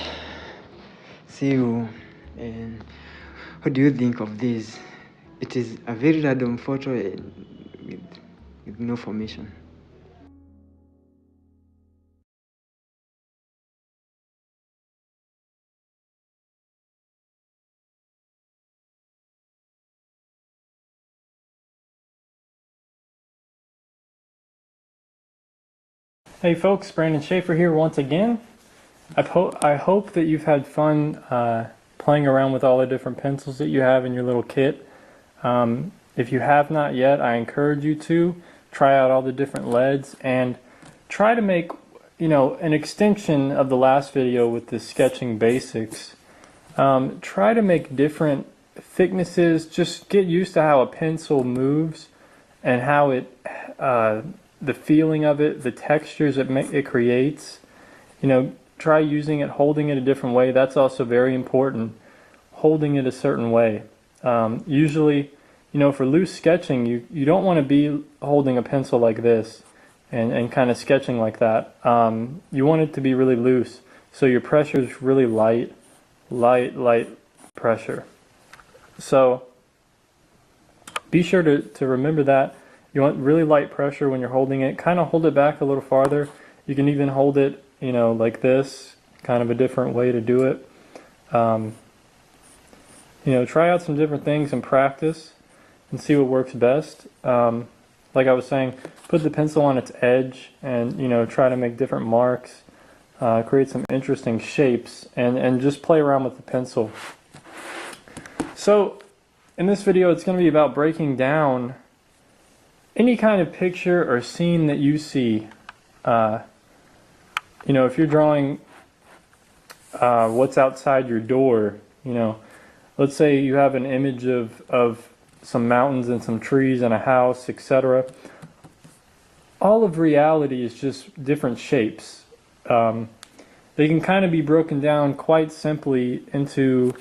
See you. And what do you think of this? It is a very random photo with no formation. Hey folks, Brandon Schaefer here once again. I hope that you've had fun playing around with all the different pencils that you have in your little kit. If you have not yet, I encourage you to try out all the different leads and try to make, an extension of the last video with the sketching basics. Try to make different thicknesses. Just get used to how a pencil moves and how it the feeling of it, the textures it creates. Try using it, holding it a different way. That's also very important. Holding it a certain way. Usually, for loose sketching, you don't want to be holding a pencil like this and kind of sketching like that. You want it to be really loose. So your pressure is really light pressure. So be sure to remember that. You want really light pressure when you're holding it. Kind of hold it back a little farther. You can even hold it, like this. Kind of a different way to do it. Try out some different things and practice and see what works best. Like I was saying, put the pencil on its edge and, try to make different marks. Create some interesting shapes and just play around with the pencil. So in this video, it's going to be about breaking down any kind of picture or scene that you see. If you're drawing what's outside your door, let's say you have an image of some mountains and some trees and a house, etc. All of reality is just different shapes. they can kind of be broken down quite simply into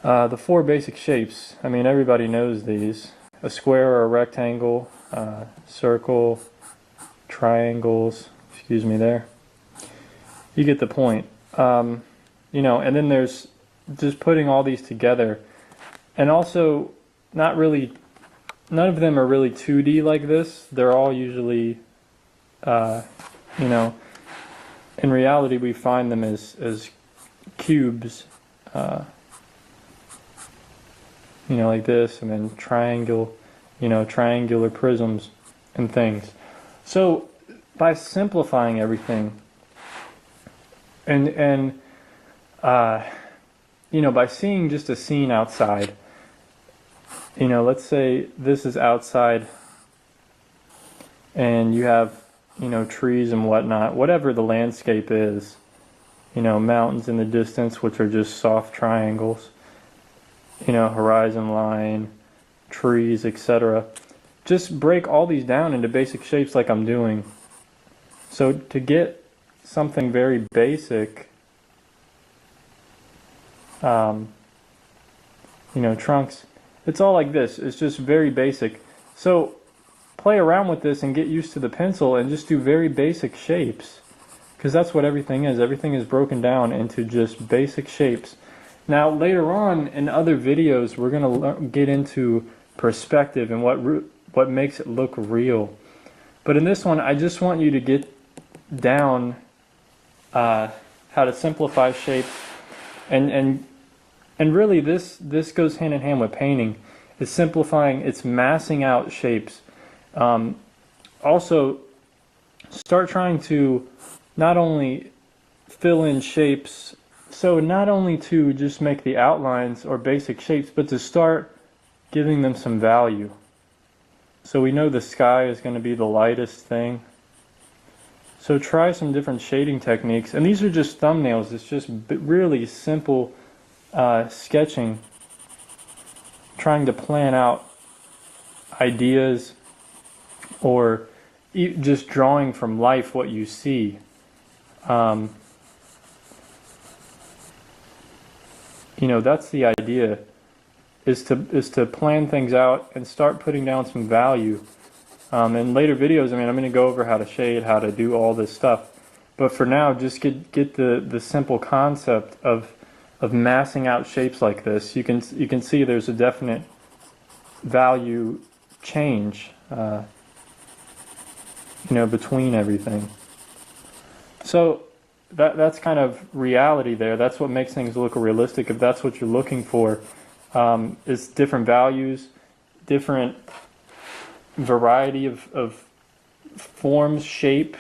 the four basic shapes. I mean, everybody knows these: a square or a rectangle, circle, triangles. Excuse me there. You get the point. You know, and then there's just putting all these together, and also not really, none of them are really 2D like this. They're all usually, you know, in reality we find them as cubes, you know, like this, and then triangle, you know, triangular prisms and things. So by simplifying everything, and you know, by seeing just a scene outside, you know, let's say this is outside and you have, you know, trees and whatnot, whatever the landscape is, you know, mountains in the distance, which are just soft triangles, you know, horizon line, trees, etc. Just break all these down into basic shapes like I'm doing. So to get something very basic, you know, trunks, it's all like this. It's just very basic. So play around with this and get used to the pencil and just do very basic shapes, because that's what everything is. Everything is broken down into just basic shapes. Now later on in other videos we're going to get into perspective and what makes it look real. But in this one I just want you to get down how to simplify shape, and really this goes hand in hand with painting. It's simplifying, it's massing out shapes. Also start trying to not only fill in shapes, so not only to just make the outlines or basic shapes, but to start giving them some value. So we know the sky is going to be the lightest thing. So try some different shading techniques. And these are just thumbnails. It's just really simple sketching, trying to plan out ideas, or just drawing from life what you see. You know, that's the idea, is to plan things out and start putting down some value. In later videos, I mean, I'm going to go over how to shade, how to do all this stuff. But for now, just get the simple concept of massing out shapes like this. You can see there's a definite value change, you know, between everything. So that's kind of reality there. That's what makes things look realistic. If that's what you're looking for, is different values, different variety of forms, shape.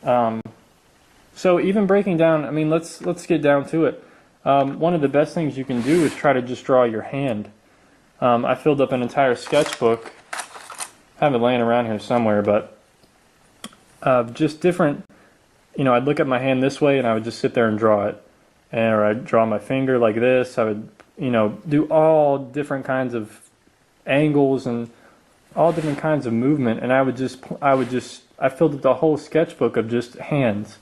So even breaking down, I mean, let's get down to it. One of the best things you can do is try to just draw your hand. I filled up an entire sketchbook. I have it laying around here somewhere, but just different, you know, I'd look at my hand this way and I would just sit there and draw it. Or I'd draw my finger like this. I would, you know, do all different kinds of angles and all different kinds of movement, and I filled up the whole sketchbook of just hands.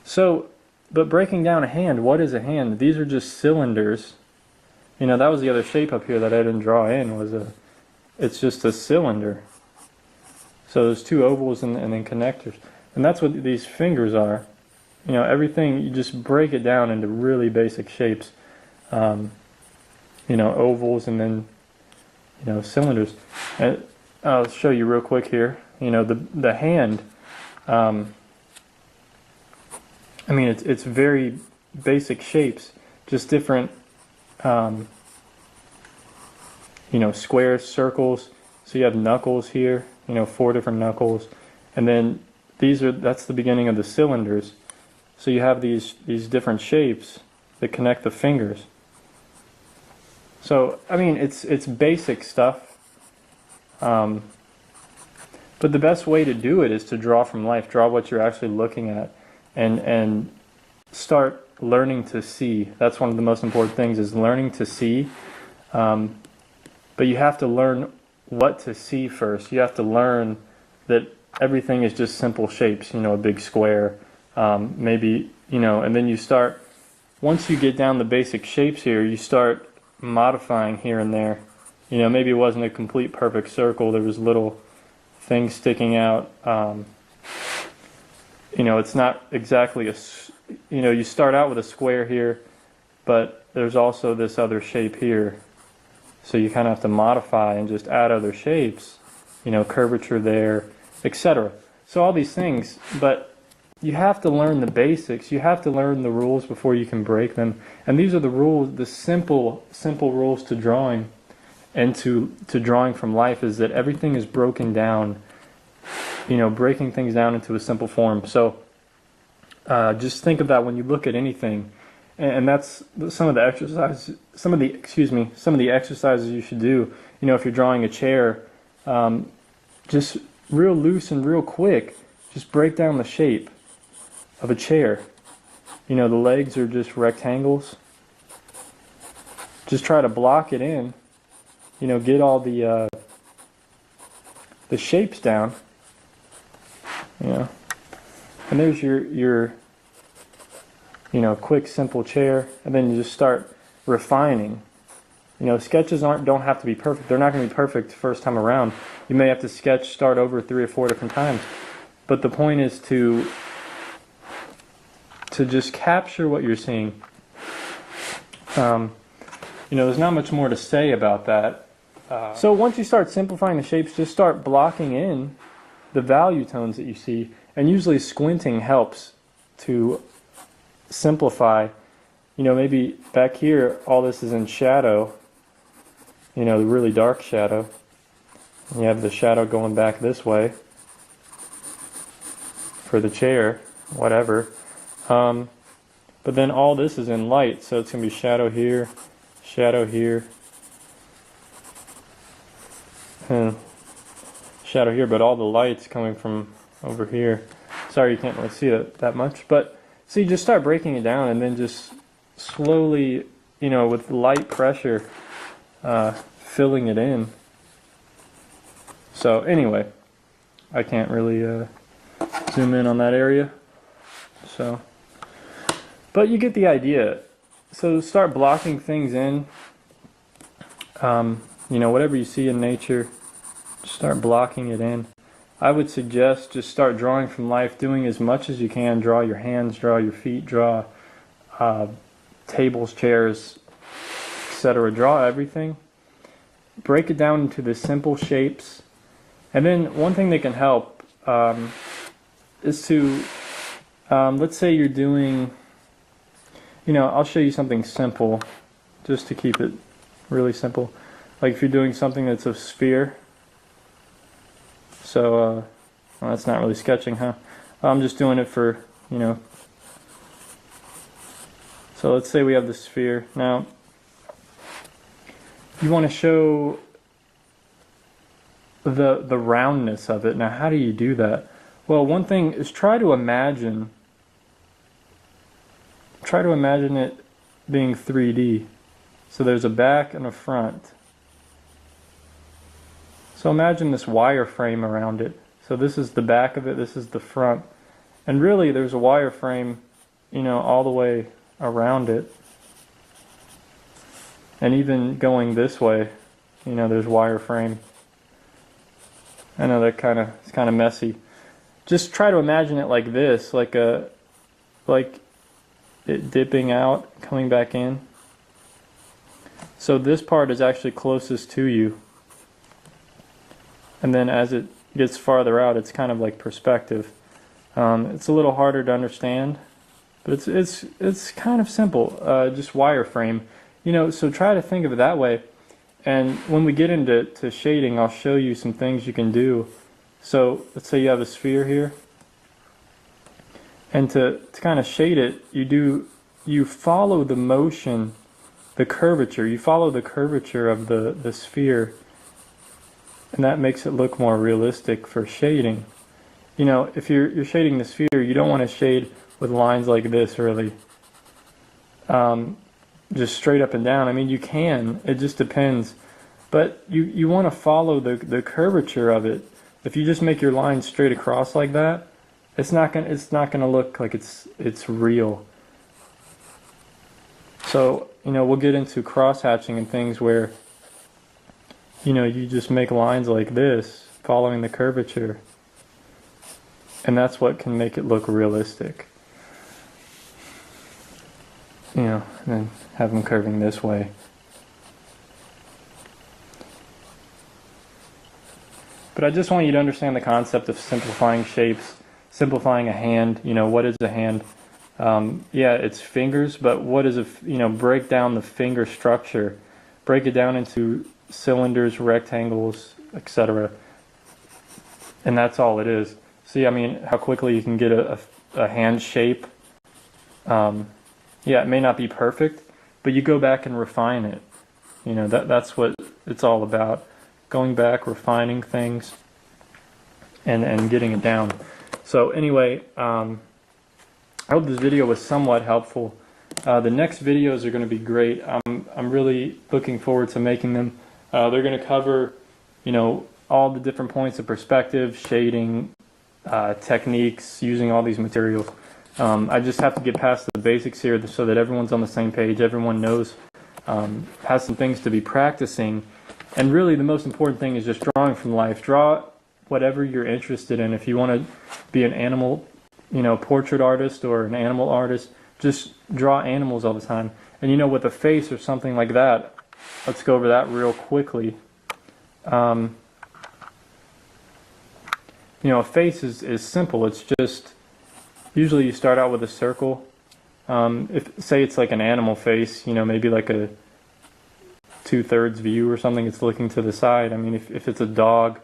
So, but breaking down a hand, what is a hand? These are just cylinders. You know, that was the other shape up here that I didn't draw in, it's just a cylinder. So there's two ovals and then connectors. And that's what these fingers are. You know, everything, you just break it down into really basic shapes. You know, ovals and then, you know, cylinders. And I'll show you real quick here. You know, the hand, I mean, it's very basic shapes, just different, you know, squares, circles. So you have knuckles here, you know, 4 different knuckles. And then that's the beginning of the cylinders. So you have these different shapes that connect the fingers. So, I mean, it's basic stuff. But the best way to do it is to draw from life. Draw what you're actually looking at, and start learning to see. That's one of the most important things, is learning to see. But you have to learn what to see first. You have to learn that everything is just simple shapes. You know, a big square, Maybe, and then you start, once you get down the basic shapes here, you start modifying here and there. Maybe it wasn't a complete perfect circle. There was little things sticking out. It's not exactly you start out with a square here, but there's also this other shape here. So you kind of have to modify and just add other shapes, curvature there, etc. So all these things, but you have to learn the basics. You have to learn the rules before you can break them. And these are the rules, the simple rules to drawing and to drawing from life, is that everything is broken down, breaking things down into a simple form. So just think of that when you look at anything. And that's some of the exercises you should do. If you're drawing a chair, just real loose and real quick, just break down the shape of a chair. The legs are just rectangles. Just try to block it in. Get all the shapes down. And there's your quick, simple chair, and then you just start refining. Sketches don't have to be perfect. They're not going to be perfect first time around. You may have to start over 3 or 4 different times. But the point is to just capture what you're seeing. There's not much more to say about that. So once you start simplifying the shapes, just start blocking in the value tones that you see. And usually squinting helps to simplify. Maybe back here all this is in shadow, the really dark shadow. You have the shadow going back this way for the chair, whatever. But then all this is in light, so it's going to be shadow here, and shadow here, but all the light's coming from over here. Sorry you can't really see it that much, but so you just start breaking it down, and then just slowly, with light pressure, filling it in. So anyway, I can't really zoom in on that area. So, but you get the idea. So start blocking things in. Whatever you see in nature, start blocking it in. I would suggest just start drawing from life, doing as much as you can. Draw your hands, draw your feet, draw tables, chairs, etc. Draw everything. Break it down into the simple shapes. And then one thing that can help is to, let's say you're doing, I'll show you something simple just to keep it really simple. Like if you're doing something that's a sphere. So, well, that's not really sketching, huh? I'm just doing it for, So let's say we have the sphere. Now, you want to show the roundness of it. Now, how do you do that? Well, one thing is try to imagine it being 3D. So there's a back and a front. So imagine this wireframe around it. So this is the back of it, this is the front. And really there's a wireframe, all the way around it. And even going this way, there's wireframe. I know it's kind of messy. Just try to imagine it like this, like it dipping out, coming back in. So this part is actually closest to you. And then as it gets farther out, it's kind of like perspective. It's a little harder to understand, but it's kind of simple. Just wireframe, So try to think of it that way. And when we get into shading, I'll show you some things you can do. So let's say you have a sphere here, and to kind of shade it, you follow the motion, the curvature. You follow the curvature of the sphere. And that makes it look more realistic for shading. If you're shading the sphere, you don't want to shade with lines like this, really. Just straight up and down. I mean, you can. It just depends. But you want to follow the curvature of it. If you just make your line straight across like that, it's not gonna look like it's real. So, you know, we'll get into cross-hatching and things where, you know, you just make lines like this, following the curvature. And that's what can make it look realistic. You know, and then have them curving this way. But I just want you to understand the concept of simplifying shapes, simplifying a hand. You know, what is a hand? Yeah, it's fingers, but what is you know, break down the finger structure, break it down into cylinders, rectangles, etc. And that's all it is. See, I mean, how quickly you can get a hand shape. Yeah, it may not be perfect, but you go back and refine it. You know, that's what it's all about. Going back, refining things, and getting it down. So anyway, I hope this video was somewhat helpful. The next videos are going to be great. I'm really looking forward to making them. They're going to cover, you know, all the different points of perspective, shading, techniques, using all these materials. I just have to get past the basics here so that everyone's on the same page, everyone knows, has some things to be practicing. And really the most important thing is just drawing from life. Draw whatever you're interested in. If you want to be an animal, you know, portrait artist or an animal artist, just draw animals all the time. And you know, with a face or something like that, let's go over that real quickly. You know, a face is simple. It's just, usually you start out with a circle. If say it's like an animal face, you know, maybe like a 2/3 view or something, it's looking to the side. I mean, if it's a dog,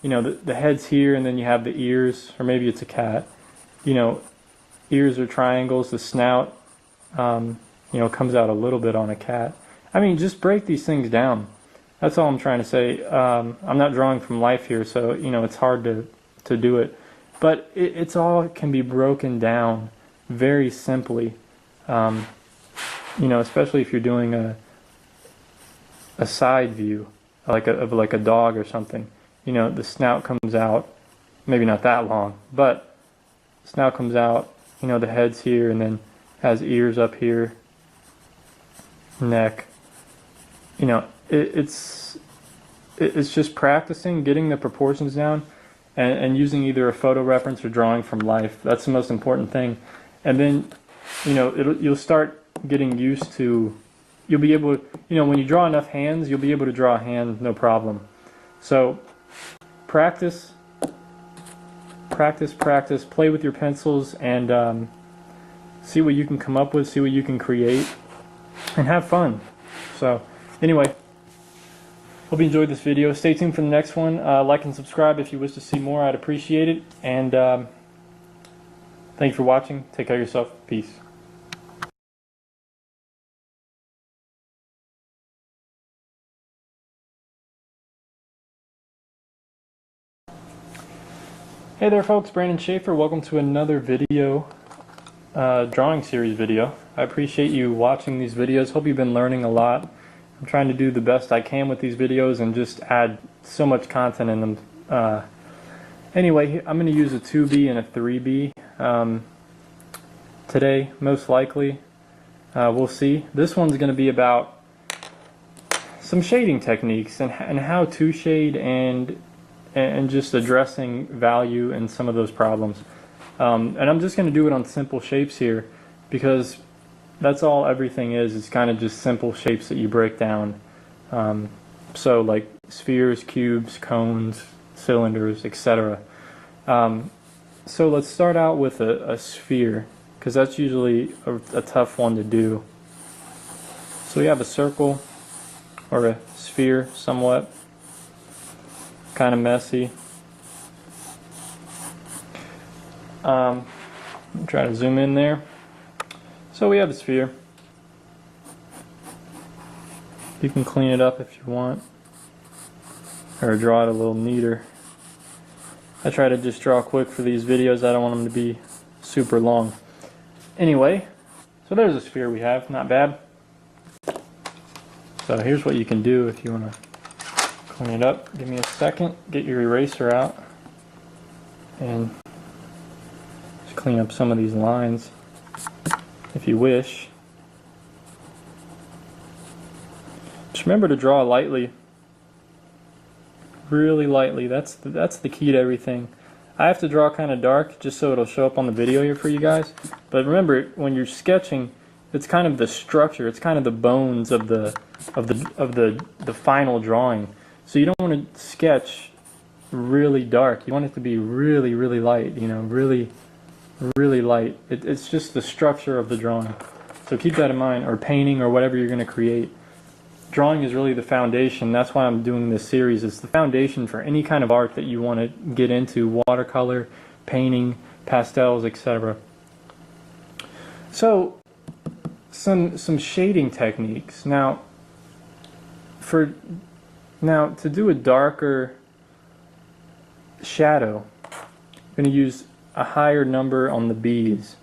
you know, the head's here and then you have the ears, or maybe it's a cat. You know, ears are triangles, the snout, you know, comes out a little bit on a cat. I mean, just break these things down. That's all I'm trying to say. I'm not drawing from life here, so, you know, it's hard to do it. But it's all can be broken down very simply. You know, especially if you're doing a side view, like a dog or something. You know, the snout comes out, maybe not that long, but the snout comes out, you know, the head's here and then has ears up here, neck. You know, it's just practicing, getting the proportions down, and using either a photo reference or drawing from life. That's the most important thing. And then, you know, you'll start getting used to, you'll be able to, you know, when you draw enough hands, you'll be able to draw a hand no problem. So practice, play with your pencils, and see what you can come up with, see what you can create, and have fun. So anyway, hope you enjoyed this video. Stay tuned for the next one. Like and subscribe if you wish to see more. I'd appreciate it. And thank you for watching. Take care of yourself. Peace. Hey there folks, Brandon Schaefer. Welcome to another video, drawing series video. I appreciate you watching these videos. Hope you've been learning a lot. I'm trying to do the best I can with these videos and just add so much content in them. Anyway, I'm going to use a 2B and a 3B today, most likely. We'll see. This one's going to be about some shading techniques and how to shade and just addressing value and some of those problems. And I'm just going to do it on simple shapes here because that's all everything is. It's kind of just simple shapes that you break down. So like spheres, cubes, cones, cylinders, etc. So let's start out with a sphere, because that's usually a tough one to do. So we have a circle or a sphere somewhat. Kind of messy. Try to zoom in there. So we have a sphere. You can clean it up if you want, or draw it a little neater. I try to just draw quick for these videos. I don't want them to be super long. Anyway, so there's a sphere we have. Not bad. So here's what you can do if you want to clean it up. Give me a second. Get your eraser out and clean up some of these lines if you wish. Just remember to draw lightly, really lightly. That's the key to everything. I have to draw kind of dark just so it'll show up on the video here for you guys. But remember, when you're sketching, it's kind of the structure, it's kind of the bones of the final drawing. So you don't want to sketch really dark. You want it to be really, really light. You know, really, really light. It's just the structure of the drawing. So keep that in mind, or painting, or whatever you're going to create. Drawing is really the foundation. That's why I'm doing this series. It's the foundation for any kind of art that you want to get into: watercolor, painting, pastels, etc. So some shading techniques. Now to do a darker shadow, I'm going to use a higher number on the B's.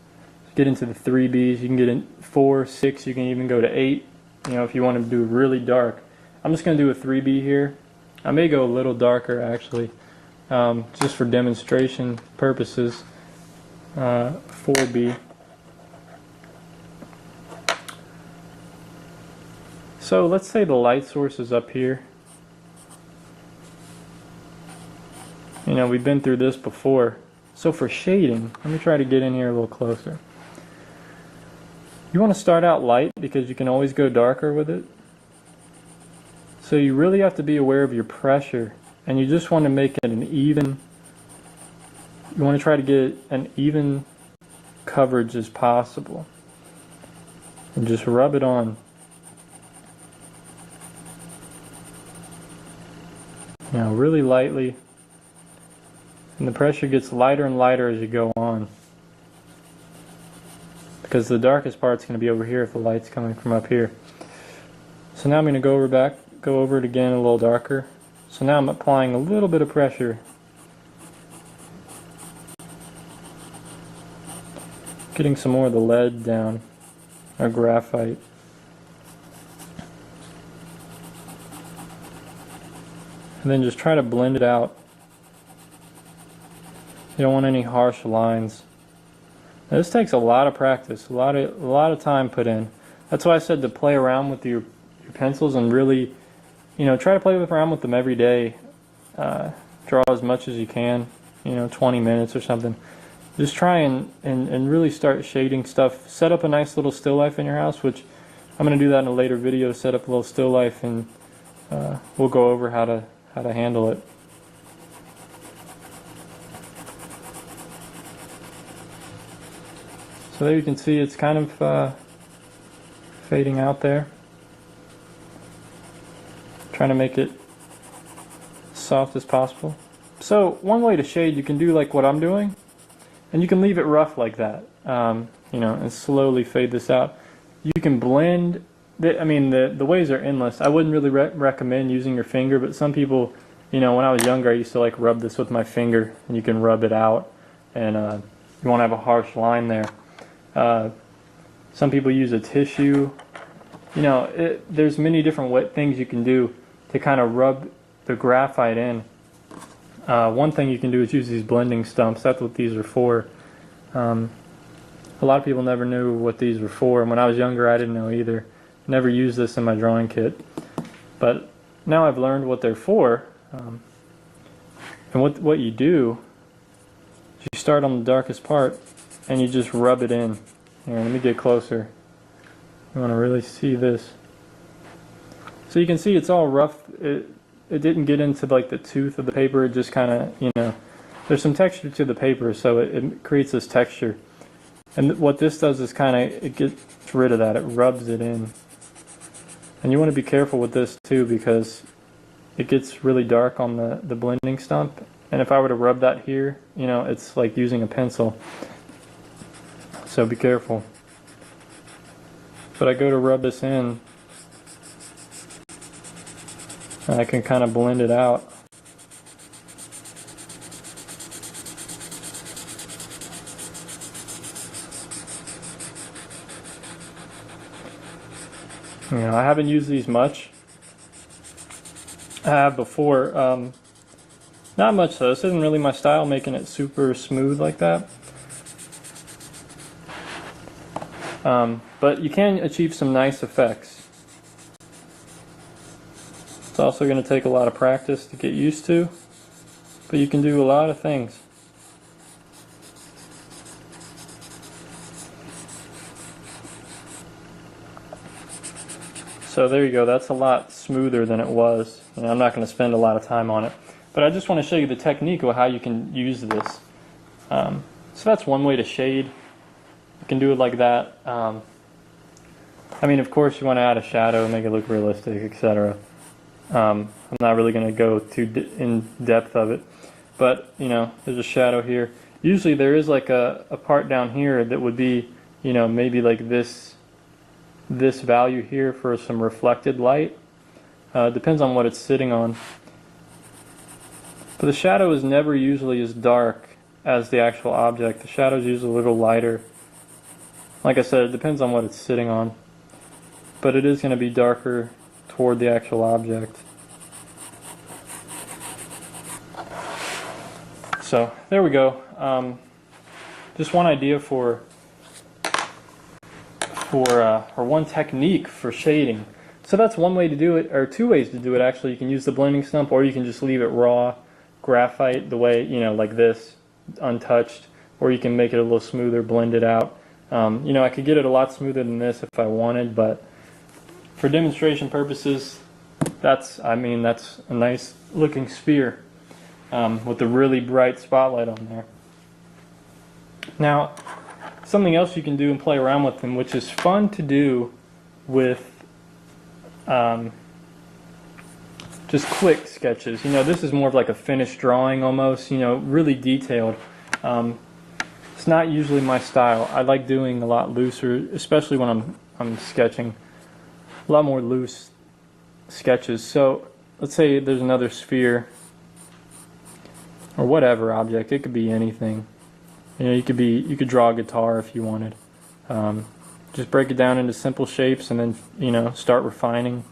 Get into the 3 B's. You can get in 4, 6. You can even go to 8. You know, if you want to do really dark. I'm just going to do a 3B here. I may go a little darker actually, just for demonstration purposes. 4B. So let's say the light source is up here. You know, we've been through this before. So for shading, let me try to get in here a little closer. You want to start out light because you can always go darker with it. So you really have to be aware of your pressure, and you just want to make it an even, you want to try to get an even coverage as possible. And just rub it on. Now really lightly. And the pressure gets lighter and lighter as you go on. Because the darkest part's going to be over here if the light's coming from up here. So now I'm going to go over it again a little darker. So now I'm applying a little bit of pressure. Getting some more of the lead down, or graphite. And then just try to blend it out. You don't want any harsh lines. Now, this takes a lot of practice, a lot of time put in. That's why I said to play around with your pencils and really, you know, try to play around with them every day. Draw as much as you can, you know, 20 minutes or something. Just try and really start shading stuff. Set up a nice little still life in your house, which I'm going to do that in a later video. Set up a little still life, and we'll go over how to handle it. So there you can see it's kind of fading out there. Trying to make it soft as possible. So one way to shade, you can do like what I'm doing, and you can leave it rough like that, you know, and slowly fade this out. You can blend. The ways are endless. I wouldn't really recommend using your finger, but some people, you know, when I was younger, I used to like rub this with my finger, and you can rub it out, and you won't have a harsh line there. Some people use a tissue. You know, there's many different things you can do to kind of rub the graphite in. One thing you can do is use these blending stumps. That's what these are for. A lot of people never knew what these were for, and when I was younger I didn't know either. Never used this in my drawing kit. But now I've learned what they're for. And what you do is you start on the darkest part and you just rub it in. Here, let me get closer. You want to really see this. So you can see it's all rough. It didn't get into like the tooth of the paper. It just kind of, you know, there's some texture to the paper, so it creates this texture. And what this does is kind of, it gets rid of that. It rubs it in. And you want to be careful with this too, because it gets really dark on the blending stump. And if I were to rub that here, you know, it's like using a pencil. So be careful. But I go to rub this in, and I can kind of blend it out. You know, I haven't used these much. I have before. Not much though. This isn't really my style, making it super smooth like that. But you can achieve some nice effects. It's also going to take a lot of practice to get used to, but you can do a lot of things. So there you go, that's a lot smoother than it was. And I'm not going to spend a lot of time on it. But I just want to show you the technique of how you can use this. So that's one way to shade. You can do it like that. I mean, of course, you want to add a shadow, make it look realistic, etc. I'm not really going to go too in depth of it. But, you know, there's a shadow here. Usually there is like a part down here that would be, you know, maybe like this value here for some reflected light. Depends on what it's sitting on. But the shadow is never usually as dark as the actual object. The shadow is usually a little lighter. Like I said, it depends on what it's sitting on. But it is going to be darker toward the actual object. So there we go. Just one idea for or one technique for shading. So that's one way to do it, or two ways to do it actually. You can use the blending stump, or you can just leave it raw graphite the way, you know, like this, untouched, or you can make it a little smoother, blend it out. You know, I could get it a lot smoother than this if I wanted, but for demonstration purposes, that's a nice looking sphere with a really bright spotlight on there. Now, something else you can do and play around with them, which is fun to do with just quick sketches. You know, this is more of like a finished drawing almost, you know, really detailed. It's not usually my style. I like doing a lot looser, especially when I'm sketching. A lot more loose sketches. So let's say there's another sphere or whatever object. It could be anything. You know, you could draw a guitar if you wanted. Just break it down into simple shapes and then, you know, start refining.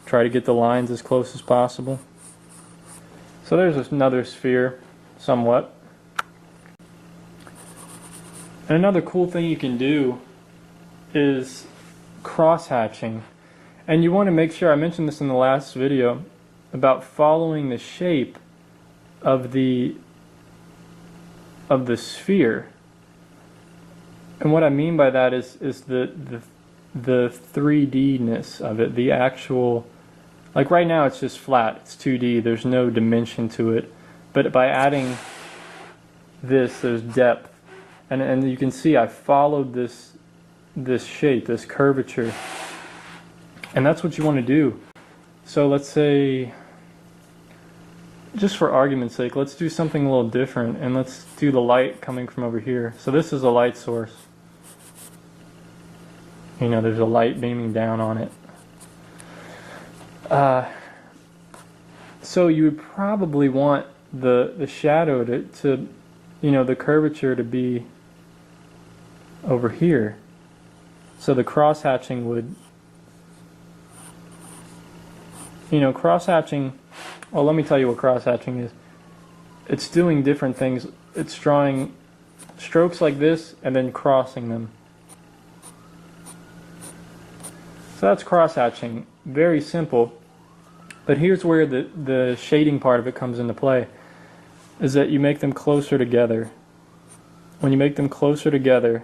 Try to get the lines as close as possible. So there's another sphere, somewhat. And another cool thing you can do is cross-hatching. And you want to make sure, I mentioned this in the last video, about following the shape of the sphere. And what I mean by that is the 3D-ness of it, the actual, like right now it's just flat, it's 2D, there's no dimension to it. But by adding this, there's depth. And you can see I followed this shape, this curvature. And that's what you want to do. So let's say, just for argument's sake, let's do something a little different, and let's do the light coming from over here. So this is a light source. You know, there's a light beaming down on it. So you would probably want the shadow to, you know, the curvature to be over here. So the cross-hatching would, you know, cross-hatching, well, let me tell you what cross-hatching is. It's doing different things. It's drawing strokes like this and then crossing them. So that's cross-hatching. Very simple. But here's where the shading part of it comes into play, is that you make them closer together. When you make them closer together,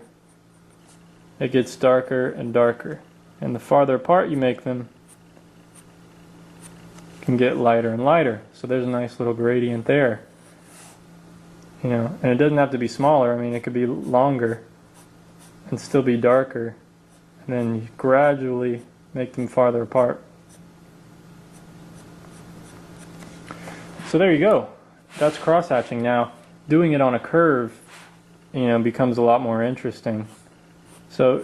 it gets darker and darker. And the farther apart you make them, it can get lighter and lighter. So there's a nice little gradient there. You know, and it doesn't have to be smaller. I mean, it could be longer and still be darker. And then you gradually make them farther apart. So there you go. That's cross-hatching. Now, doing it on a curve, you know, becomes a lot more interesting. So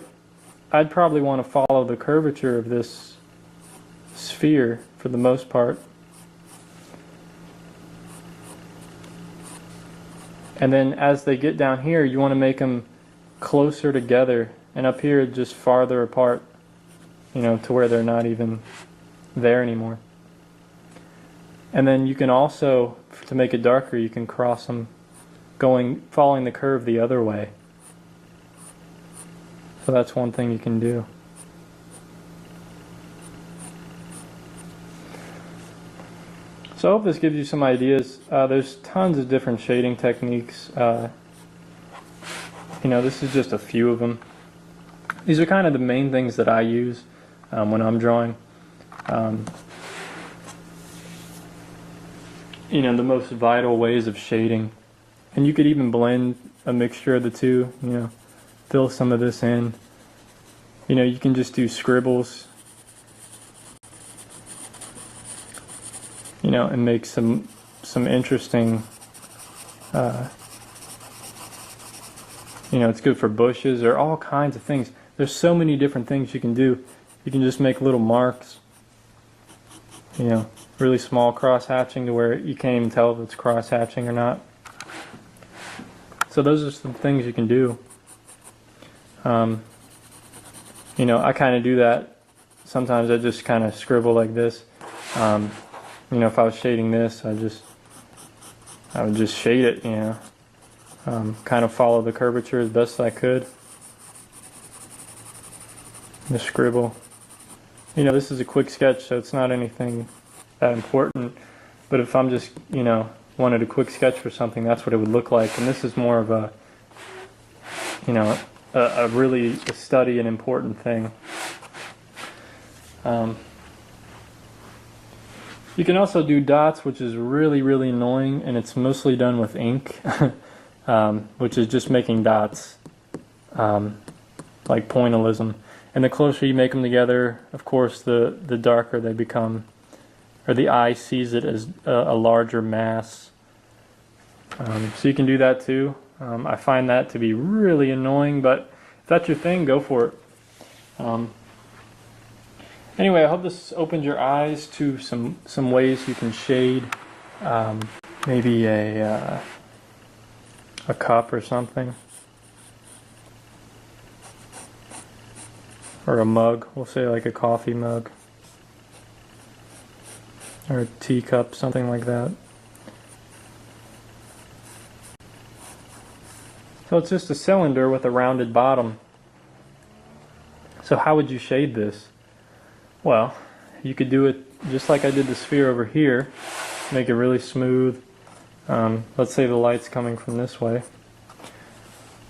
I'd probably want to follow the curvature of this sphere for the most part. And then as they get down here, you want to make them closer together, and up here just farther apart, you know, to where they're not even there anymore. And then you can also, to make it darker, you can cross them following the curve the other way. So that's one thing you can do. So I hope this gives you some ideas. There's tons of different shading techniques. This is just a few of them. These are kind of the main things that I use when I'm drawing. The most vital ways of shading. And you could even blend a mixture of the two, fill some of this in. You can just do scribbles, and make some interesting, it's good for bushes or all kinds of things. There's so many different things you can do. You can just make little marks, really small cross hatching to where you can't even tell if it's cross hatching or not. So those are some things you can do. I kind of do that. Sometimes I just kind of scribble like this. If I was shading this, I would just shade it, kind of follow the curvature as best I could. Just scribble. This is a quick sketch, so it's not anything that important. But if I'm just, wanted a quick sketch for something, that's what it would look like. And this is more of a, a really study and important thing. You can also do dots, which is really, really annoying, and it's mostly done with ink, which is just making dots, like pointillism. And the closer you make them together, of course, the darker they become, or the eye sees it as a larger mass. So you can do that too. I find that to be really annoying, but if that's your thing, go for it. Anyway, I hope this opened your eyes to some ways you can shade maybe a cup or something. Or a mug, we'll say like a coffee mug. Or a teacup, something like that. So it's just a cylinder with a rounded bottom. So how would you shade this? Well, you could do it just like I did the sphere over here. Make it really smooth. Let's say the light's coming from this way.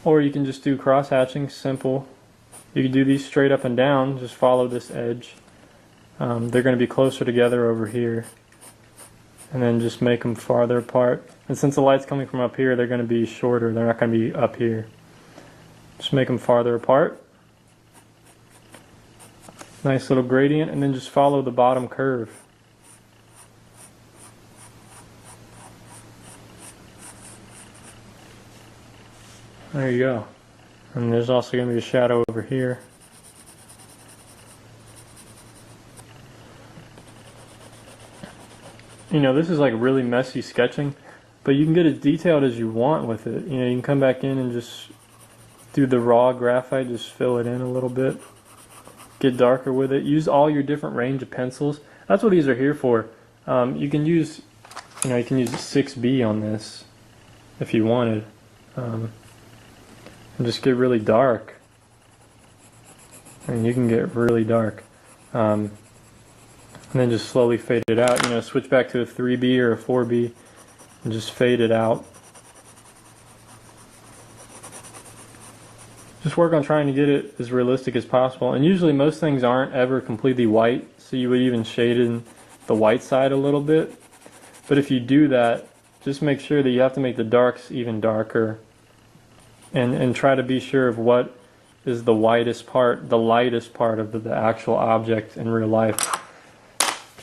Or you can just do cross hatching, simple. You can do these straight up and down, just follow this edge. They're going to be closer together over here. And then just make them farther apart. And since the light's coming from up here, they're going to be shorter. They're not going to be up here. Just make them farther apart. Nice little gradient, and then just follow the bottom curve. There you go. And there's also going to be a shadow over here. This is like really messy sketching, but you can get as detailed as you want with it. You can come back in and just do the raw graphite, just fill it in a little bit. Get darker with it. Use all your different range of pencils. That's what these are here for. You can use, you can use a 6B on this if you wanted, and just get really dark. And you can get really dark, and then just slowly fade it out. Switch back to a 3B or a 4B, and just fade it out. Just work on trying to get it as realistic as possible. And usually most things aren't ever completely white, so you would even shade in the white side a little bit. But if you do that, just make sure that you have to make the darks even darker. And try to be sure of what is the whitest part, the lightest part of the actual object in real life.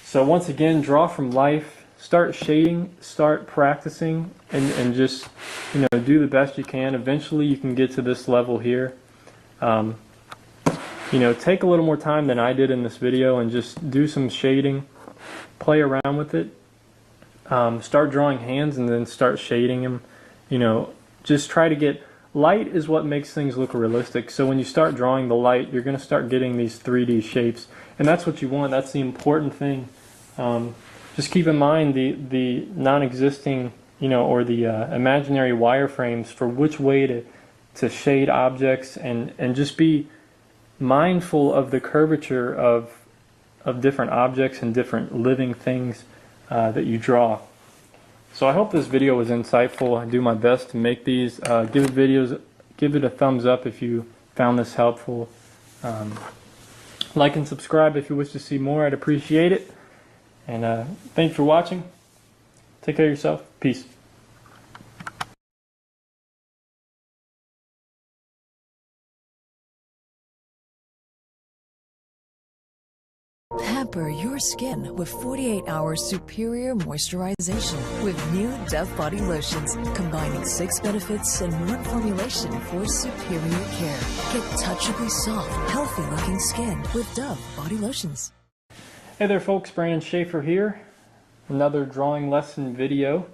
So once again, draw from life. Start shading, start practicing, and just do the best you can. Eventually you can get to this level here. Take a little more time than I did in this video and just do some shading, play around with it. Start drawing hands and then start shading them. Just try to get, light is what makes things look realistic. So when you start drawing the light, you're going to start getting these 3D shapes, and that's what you want. That's the important thing. Just keep in mind the non-existing, or the imaginary wireframes for which way to shade objects, and just be mindful of the curvature of different objects and different living things that you draw. So I hope this video was insightful. I do my best to make these. Give it a thumbs up if you found this helpful. Like and subscribe if you wish to see more. I'd appreciate it. And thanks for watching. Take care of yourself. Peace. Pamper your skin with 48-hour superior moisturization with new Dove body lotions, combining 6 benefits in one formulation for superior care. Get touchably soft, healthy-looking skin with Dove body lotions. Hey there folks, Brandon Schaefer here. Another drawing lesson video.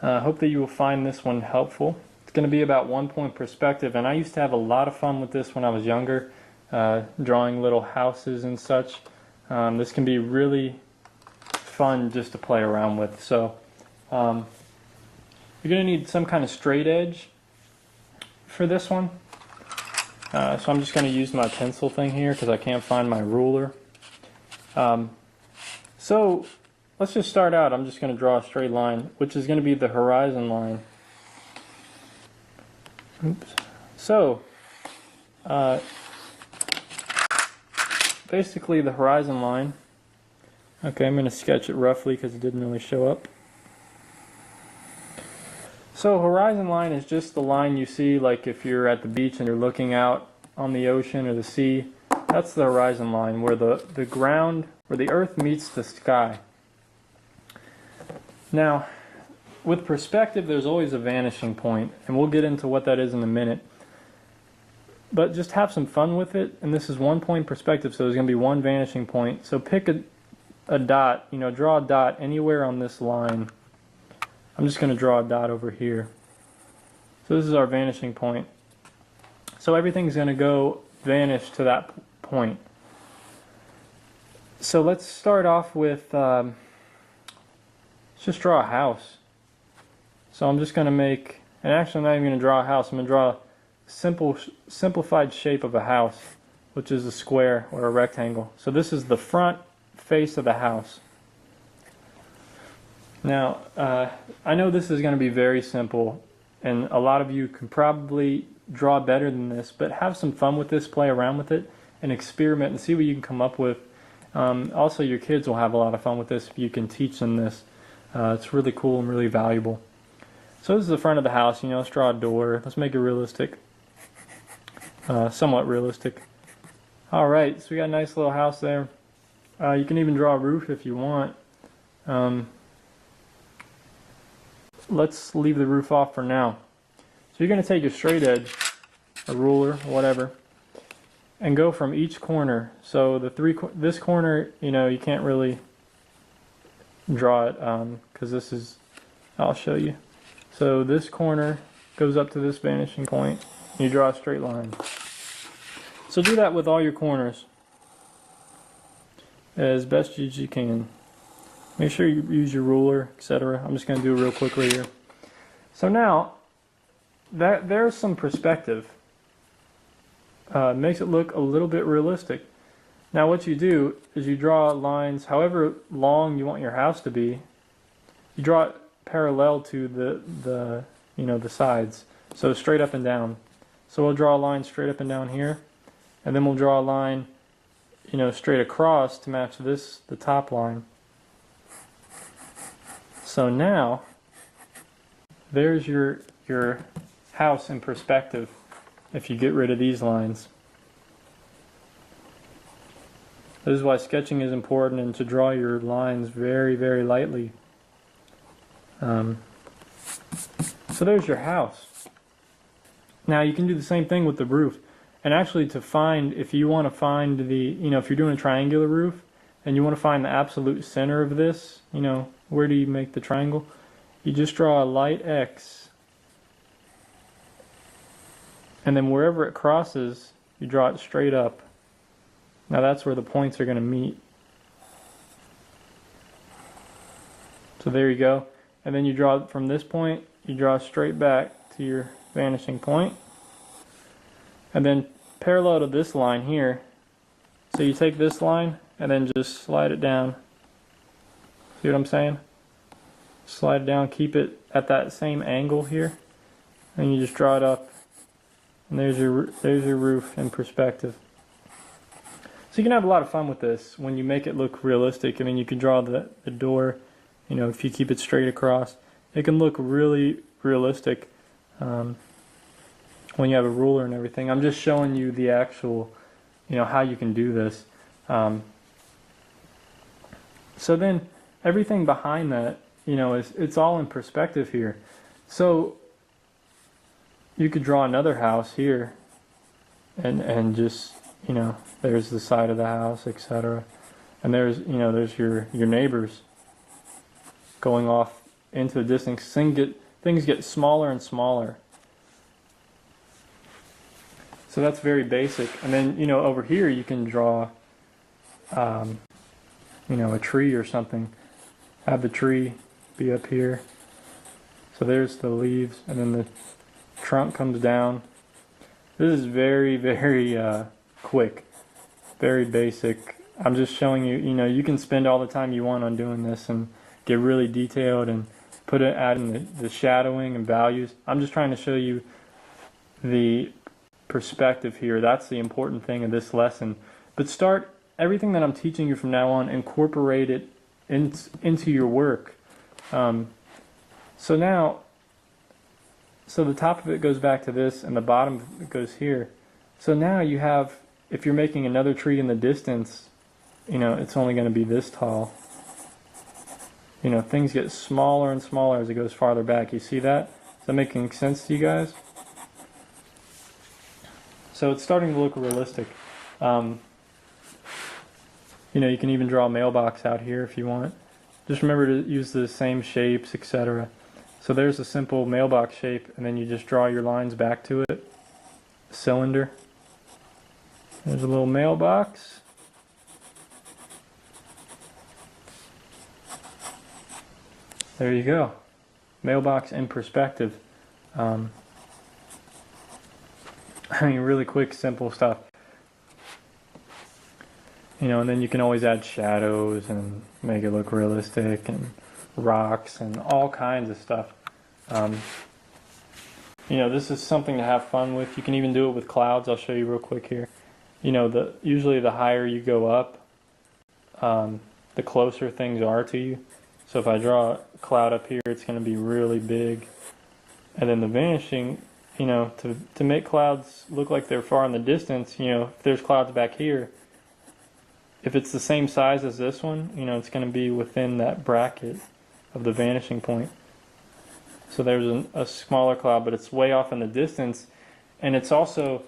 Hope that you will find this one helpful. It's going to be about 1-point perspective, and I used to have a lot of fun with this when I was younger, drawing little houses and such. This can be really fun just to play around with. So you're going to need some kind of straight edge for this one. So I'm just going to use my pencil thing here because I can't find my ruler. So let's just start out. I'm just going to draw a straight line, which is going to be the horizon line. Oops. So basically the horizon line. Okay, I'm going to sketch it roughly because it didn't really show up. So horizon line is just the line you see, like if you're at the beach and you're looking out on the ocean or the sea. That's the horizon line, where the ground, where the earth meets the sky. Now, with perspective, there's always a vanishing point, and we'll get into what that is in a minute. But just have some fun with it, and this is 1-point perspective, so there's going to be one vanishing point. So pick a dot, draw a dot anywhere on this line. I'm just going to draw a dot over here. So this is our vanishing point. So everything's going to vanish to that point. So let's start off with, let's just draw a house. So I'm just going to make, and actually I'm not even going to draw a house, I'm going to draw simplified shape of a house, which is a square or a rectangle. So this is the front face of the house. Now, I know this is going to be very simple, and a lot of you can probably draw better than this, but have some fun with this, play around with it, and experiment and see what you can come up with. Also, your kids will have a lot of fun with this if you can teach them this. It's really cool and really valuable. So this is the front of the house. Let's draw a door. Let's make it realistic. Somewhat realistic. Alright, so we got a nice little house there. You can even draw a roof if you want. Let's leave the roof off for now. So you're going to take a straight edge, a ruler, whatever, and go from each corner. So this corner, you can't really draw it because this is, I'll show you. So this corner goes up to this vanishing point. You draw a straight line. So do that with all your corners as best as you can. Make sure you use your ruler, etc. I'm just going to do it real quick right here. So now, there's some perspective. Makes it look a little bit realistic. Now what you do is you draw lines however long you want your house to be. You draw it parallel to the sides. So straight up and down. So we'll draw a line straight up and down here, and then we'll draw a line, straight across to match the top line. So now, there's your house in perspective if you get rid of these lines. This is why sketching is important, and to draw your lines very, very lightly. So there's your house. Now you can do the same thing with the roof. And actually if you want to find if you're doing a triangular roof and you want to find the absolute center of this, where do you make the triangle? You just draw a light X. And then wherever it crosses, you draw it straight up. Now that's where the points are going to meet. So there you go. And then you draw from this point, you draw straight back to your vanishing point. And then parallel to this line here. So you take this line and then just slide it down. See what I'm saying? Slide it down, keep it at that same angle here, and you just draw it up. And there's your roof in perspective. So you can have a lot of fun with this when you make it look realistic. I mean, you can draw the door, you know, if you keep it straight across. It can look really realistic when you have a ruler and everything. I'm just showing you the actual, you know, how you can do this. So then everything behind that, you know, it's all in perspective here. So you could draw another house here and just, you know, there's the side of the house, etc. And there's, you know, there's your neighbors going off into the distance. Things get smaller and smaller. So that's very basic. And then, you know, over here you can draw, you know, a tree or something. Have the tree be up here. So there's the leaves, and then the trunk comes down. This is very, very quick, very basic. I'm just showing you, you know, you can spend all the time you want on doing this and get really detailed and add in the shadowing and values. I'm just trying to show you the perspective here. That's the important thing of this lesson. But start everything that I'm teaching you from now on, incorporate it into your work. So the top of it goes back to this, and the bottom of it goes here. So now you have, if you're making another tree in the distance, you know, it's only going to be this tall. You know, things get smaller and smaller as it goes farther back. You see that? Is that making sense to you guys? So it's starting to look realistic. You know, you can even draw a mailbox out here if you want. Just remember to use the same shapes, etc. So there's a simple mailbox shape, and then you just draw your lines back to it. Cylinder. There's a little mailbox. There you go. Mailbox in perspective. I mean, really quick, simple stuff. You know, and then you can always add shadows and make it look realistic, and rocks and all kinds of stuff. You know, this is something to have fun with. You can even do it with clouds. I'll show you real quick here. You know, usually the higher you go up, the closer things are to you. So if I draw a cloud up here, it's going to be really big. And then the vanishing, you know, to make clouds look like they're far in the distance, you know, if there's clouds back here, if it's the same size as this one, you know, it's going to be within that bracket of the vanishing point. So there's a smaller cloud, but it's way off in the distance. And it's also,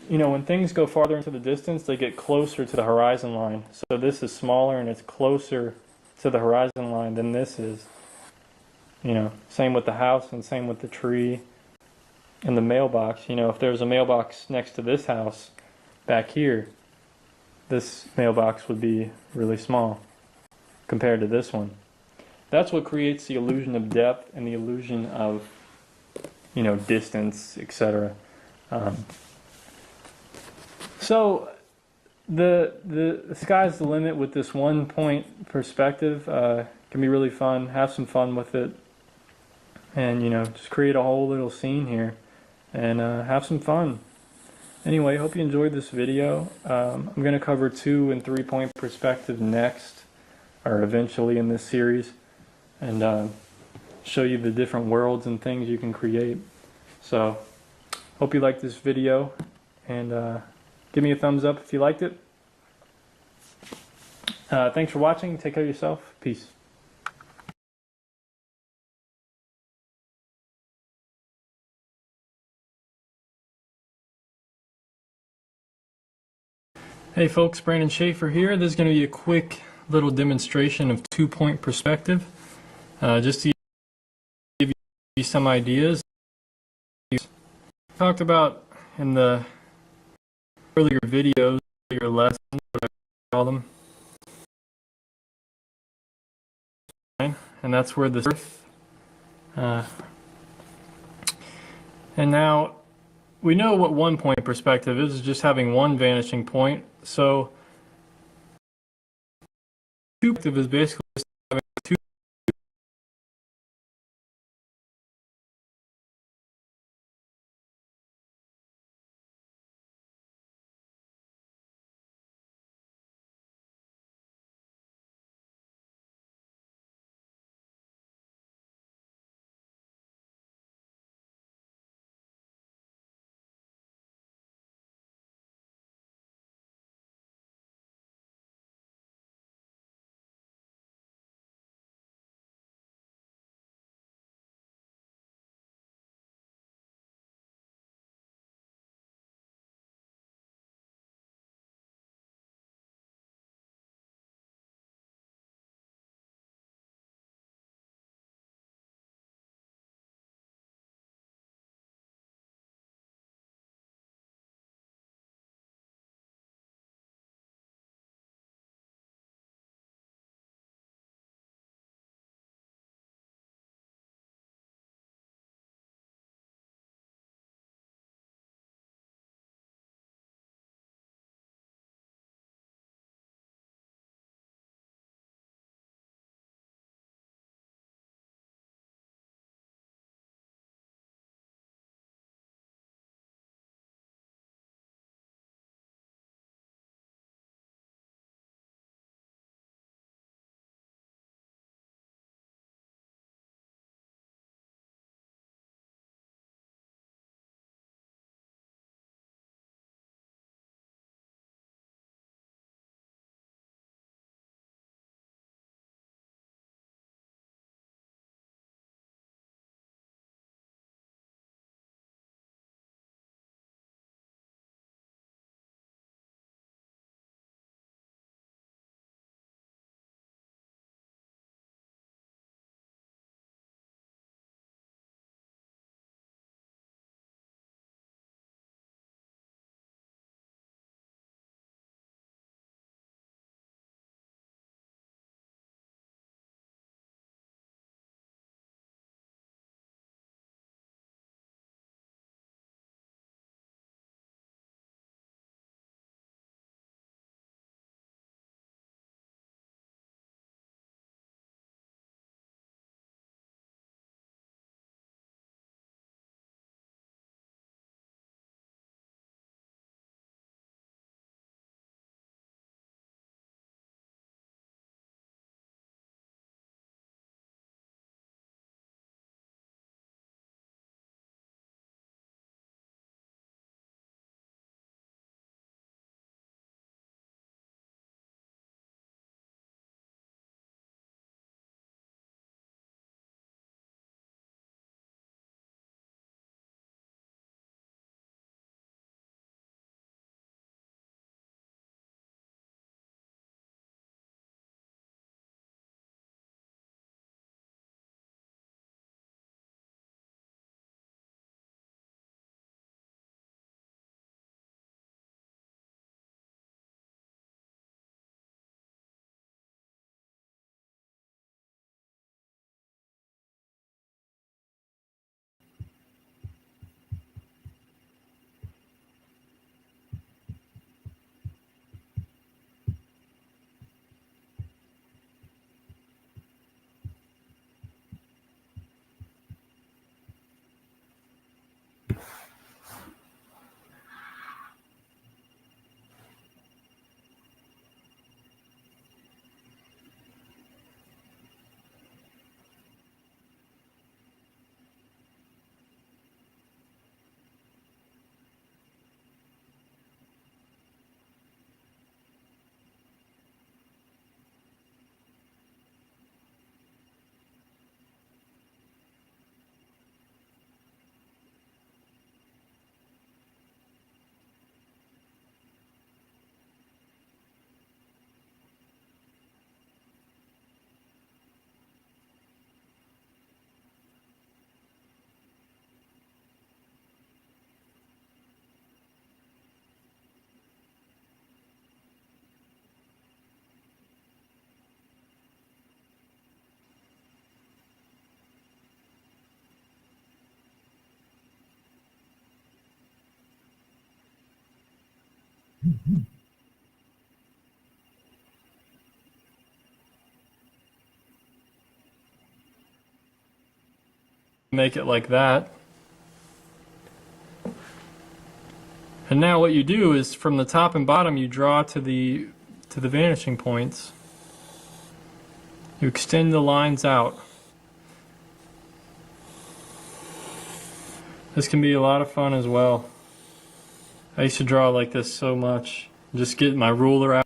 you know, when things go farther into the distance, they get closer to the horizon line. So this is smaller and it's closer to the horizon line than this is. You know, same with the house and same with the tree and the mailbox. You know, if there's a mailbox next to this house back here, this mailbox would be really small compared to this one. That's what creates the illusion of depth and the illusion of, you know, distance, etc. So the sky's the limit with this one point perspective. Can be really fun. Have some fun with it, and you know, just create a whole little scene here, and have some fun. Anyway, hope you enjoyed this video. I'm going to cover 2 and 3 point perspective next, or eventually in this series, and show you the different worlds and things you can create. So, hope you liked this video, and give me a thumbs up if you liked it. Thanks for watching. Take care of yourself. Peace. Hey folks, Brandon Schaefer here. This is going to be a quick little demonstration of 2 point perspective, just to give you some ideas. Talked about in the earlier videos, earlier lessons, what I call them, and that's where the Earth. And now we know what one point perspective is just having one vanishing point. So two perspective is basically just having two make it like that. And now what you do is from the top and bottom you draw to the vanishing points. You extend the lines out. This can be a lot of fun as well. I used to draw like this so much. Just get my ruler out.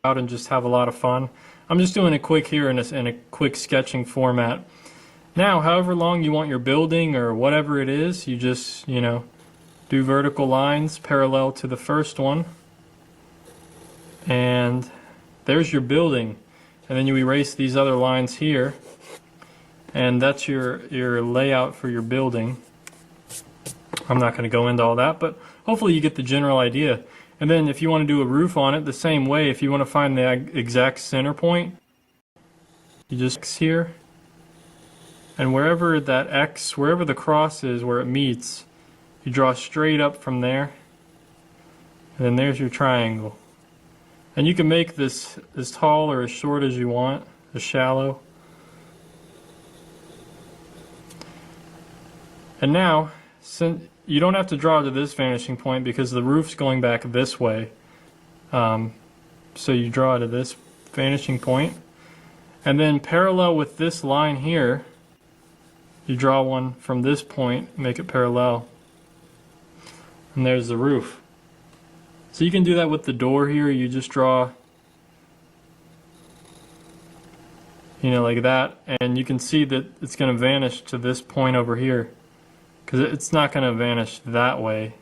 Out and just have a lot of fun. I'm just doing it quick here in a quick sketching format. Now, however long you want your building or whatever it is, you just, do vertical lines parallel to the first one. And there's your building. And then you erase these other lines here. And that's your layout for your building. I'm not going to go into all that, but hopefully you get the general idea. And then if you want to do a roof on it, the same way, if you want to find the exact center point, you just X here, and wherever that X, wherever the cross is, where it meets, you draw straight up from there, and then there's your triangle. And you can make this as tall or as short as you want, as shallow. And now, since you don't have to draw to this vanishing point because the roof's going back this way. So you draw to this vanishing point. And then parallel with this line here, you draw one from this point, make it parallel. And there's the roof. So you can do that with the door here. You just draw, like that. And you can see that it's going to vanish to this point over here. Because it's not going to vanish that way,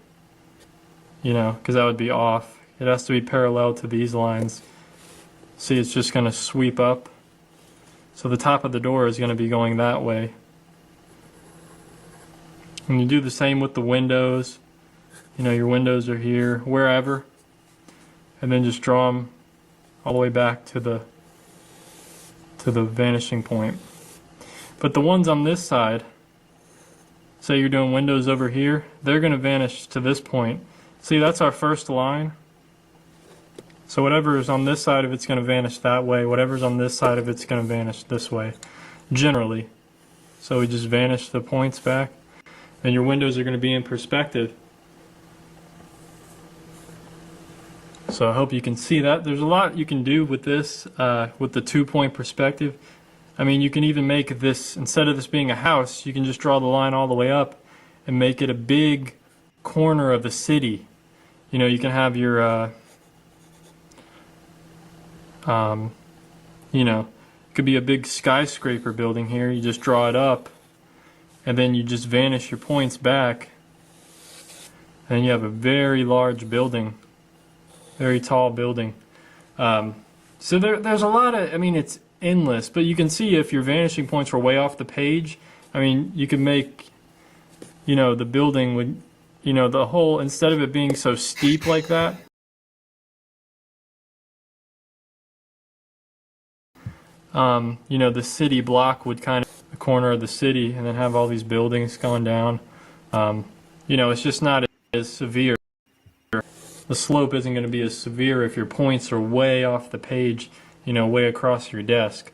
because that would be off. It has to be parallel to these lines. See, it's just going to sweep up. So the top of the door is going to be going that way. And you do the same with the windows. Your windows are here, wherever. And then just draw them all the way back to the vanishing point. But the ones on this side, say you're doing windows over here, they're going to vanish to this point. See, that's our first line. So whatever is on this side of it's going to vanish that way. Whatever's on this side of it's going to vanish this way, generally. So we just vanish the points back. And your windows are going to be in perspective. So I hope you can see that. There's a lot you can do with this, with the 2-point perspective. I mean, you can even make this, instead of this being a house, you can just draw the line all the way up and make it a big corner of the city. You can have your, it could be a big skyscraper building here. You just draw it up, and then you just vanish your points back, and you have a very large building, very tall building. So there's a lot of, it's endless, but you can see if your vanishing points were way off the page, you could make, the building would, the whole, instead of it being so steep like that, the city block would kind of, the corner of the city, and then have all these buildings going down. It's just not as severe. The slope isn't going to be as severe if your points are way off the page, way across your desk.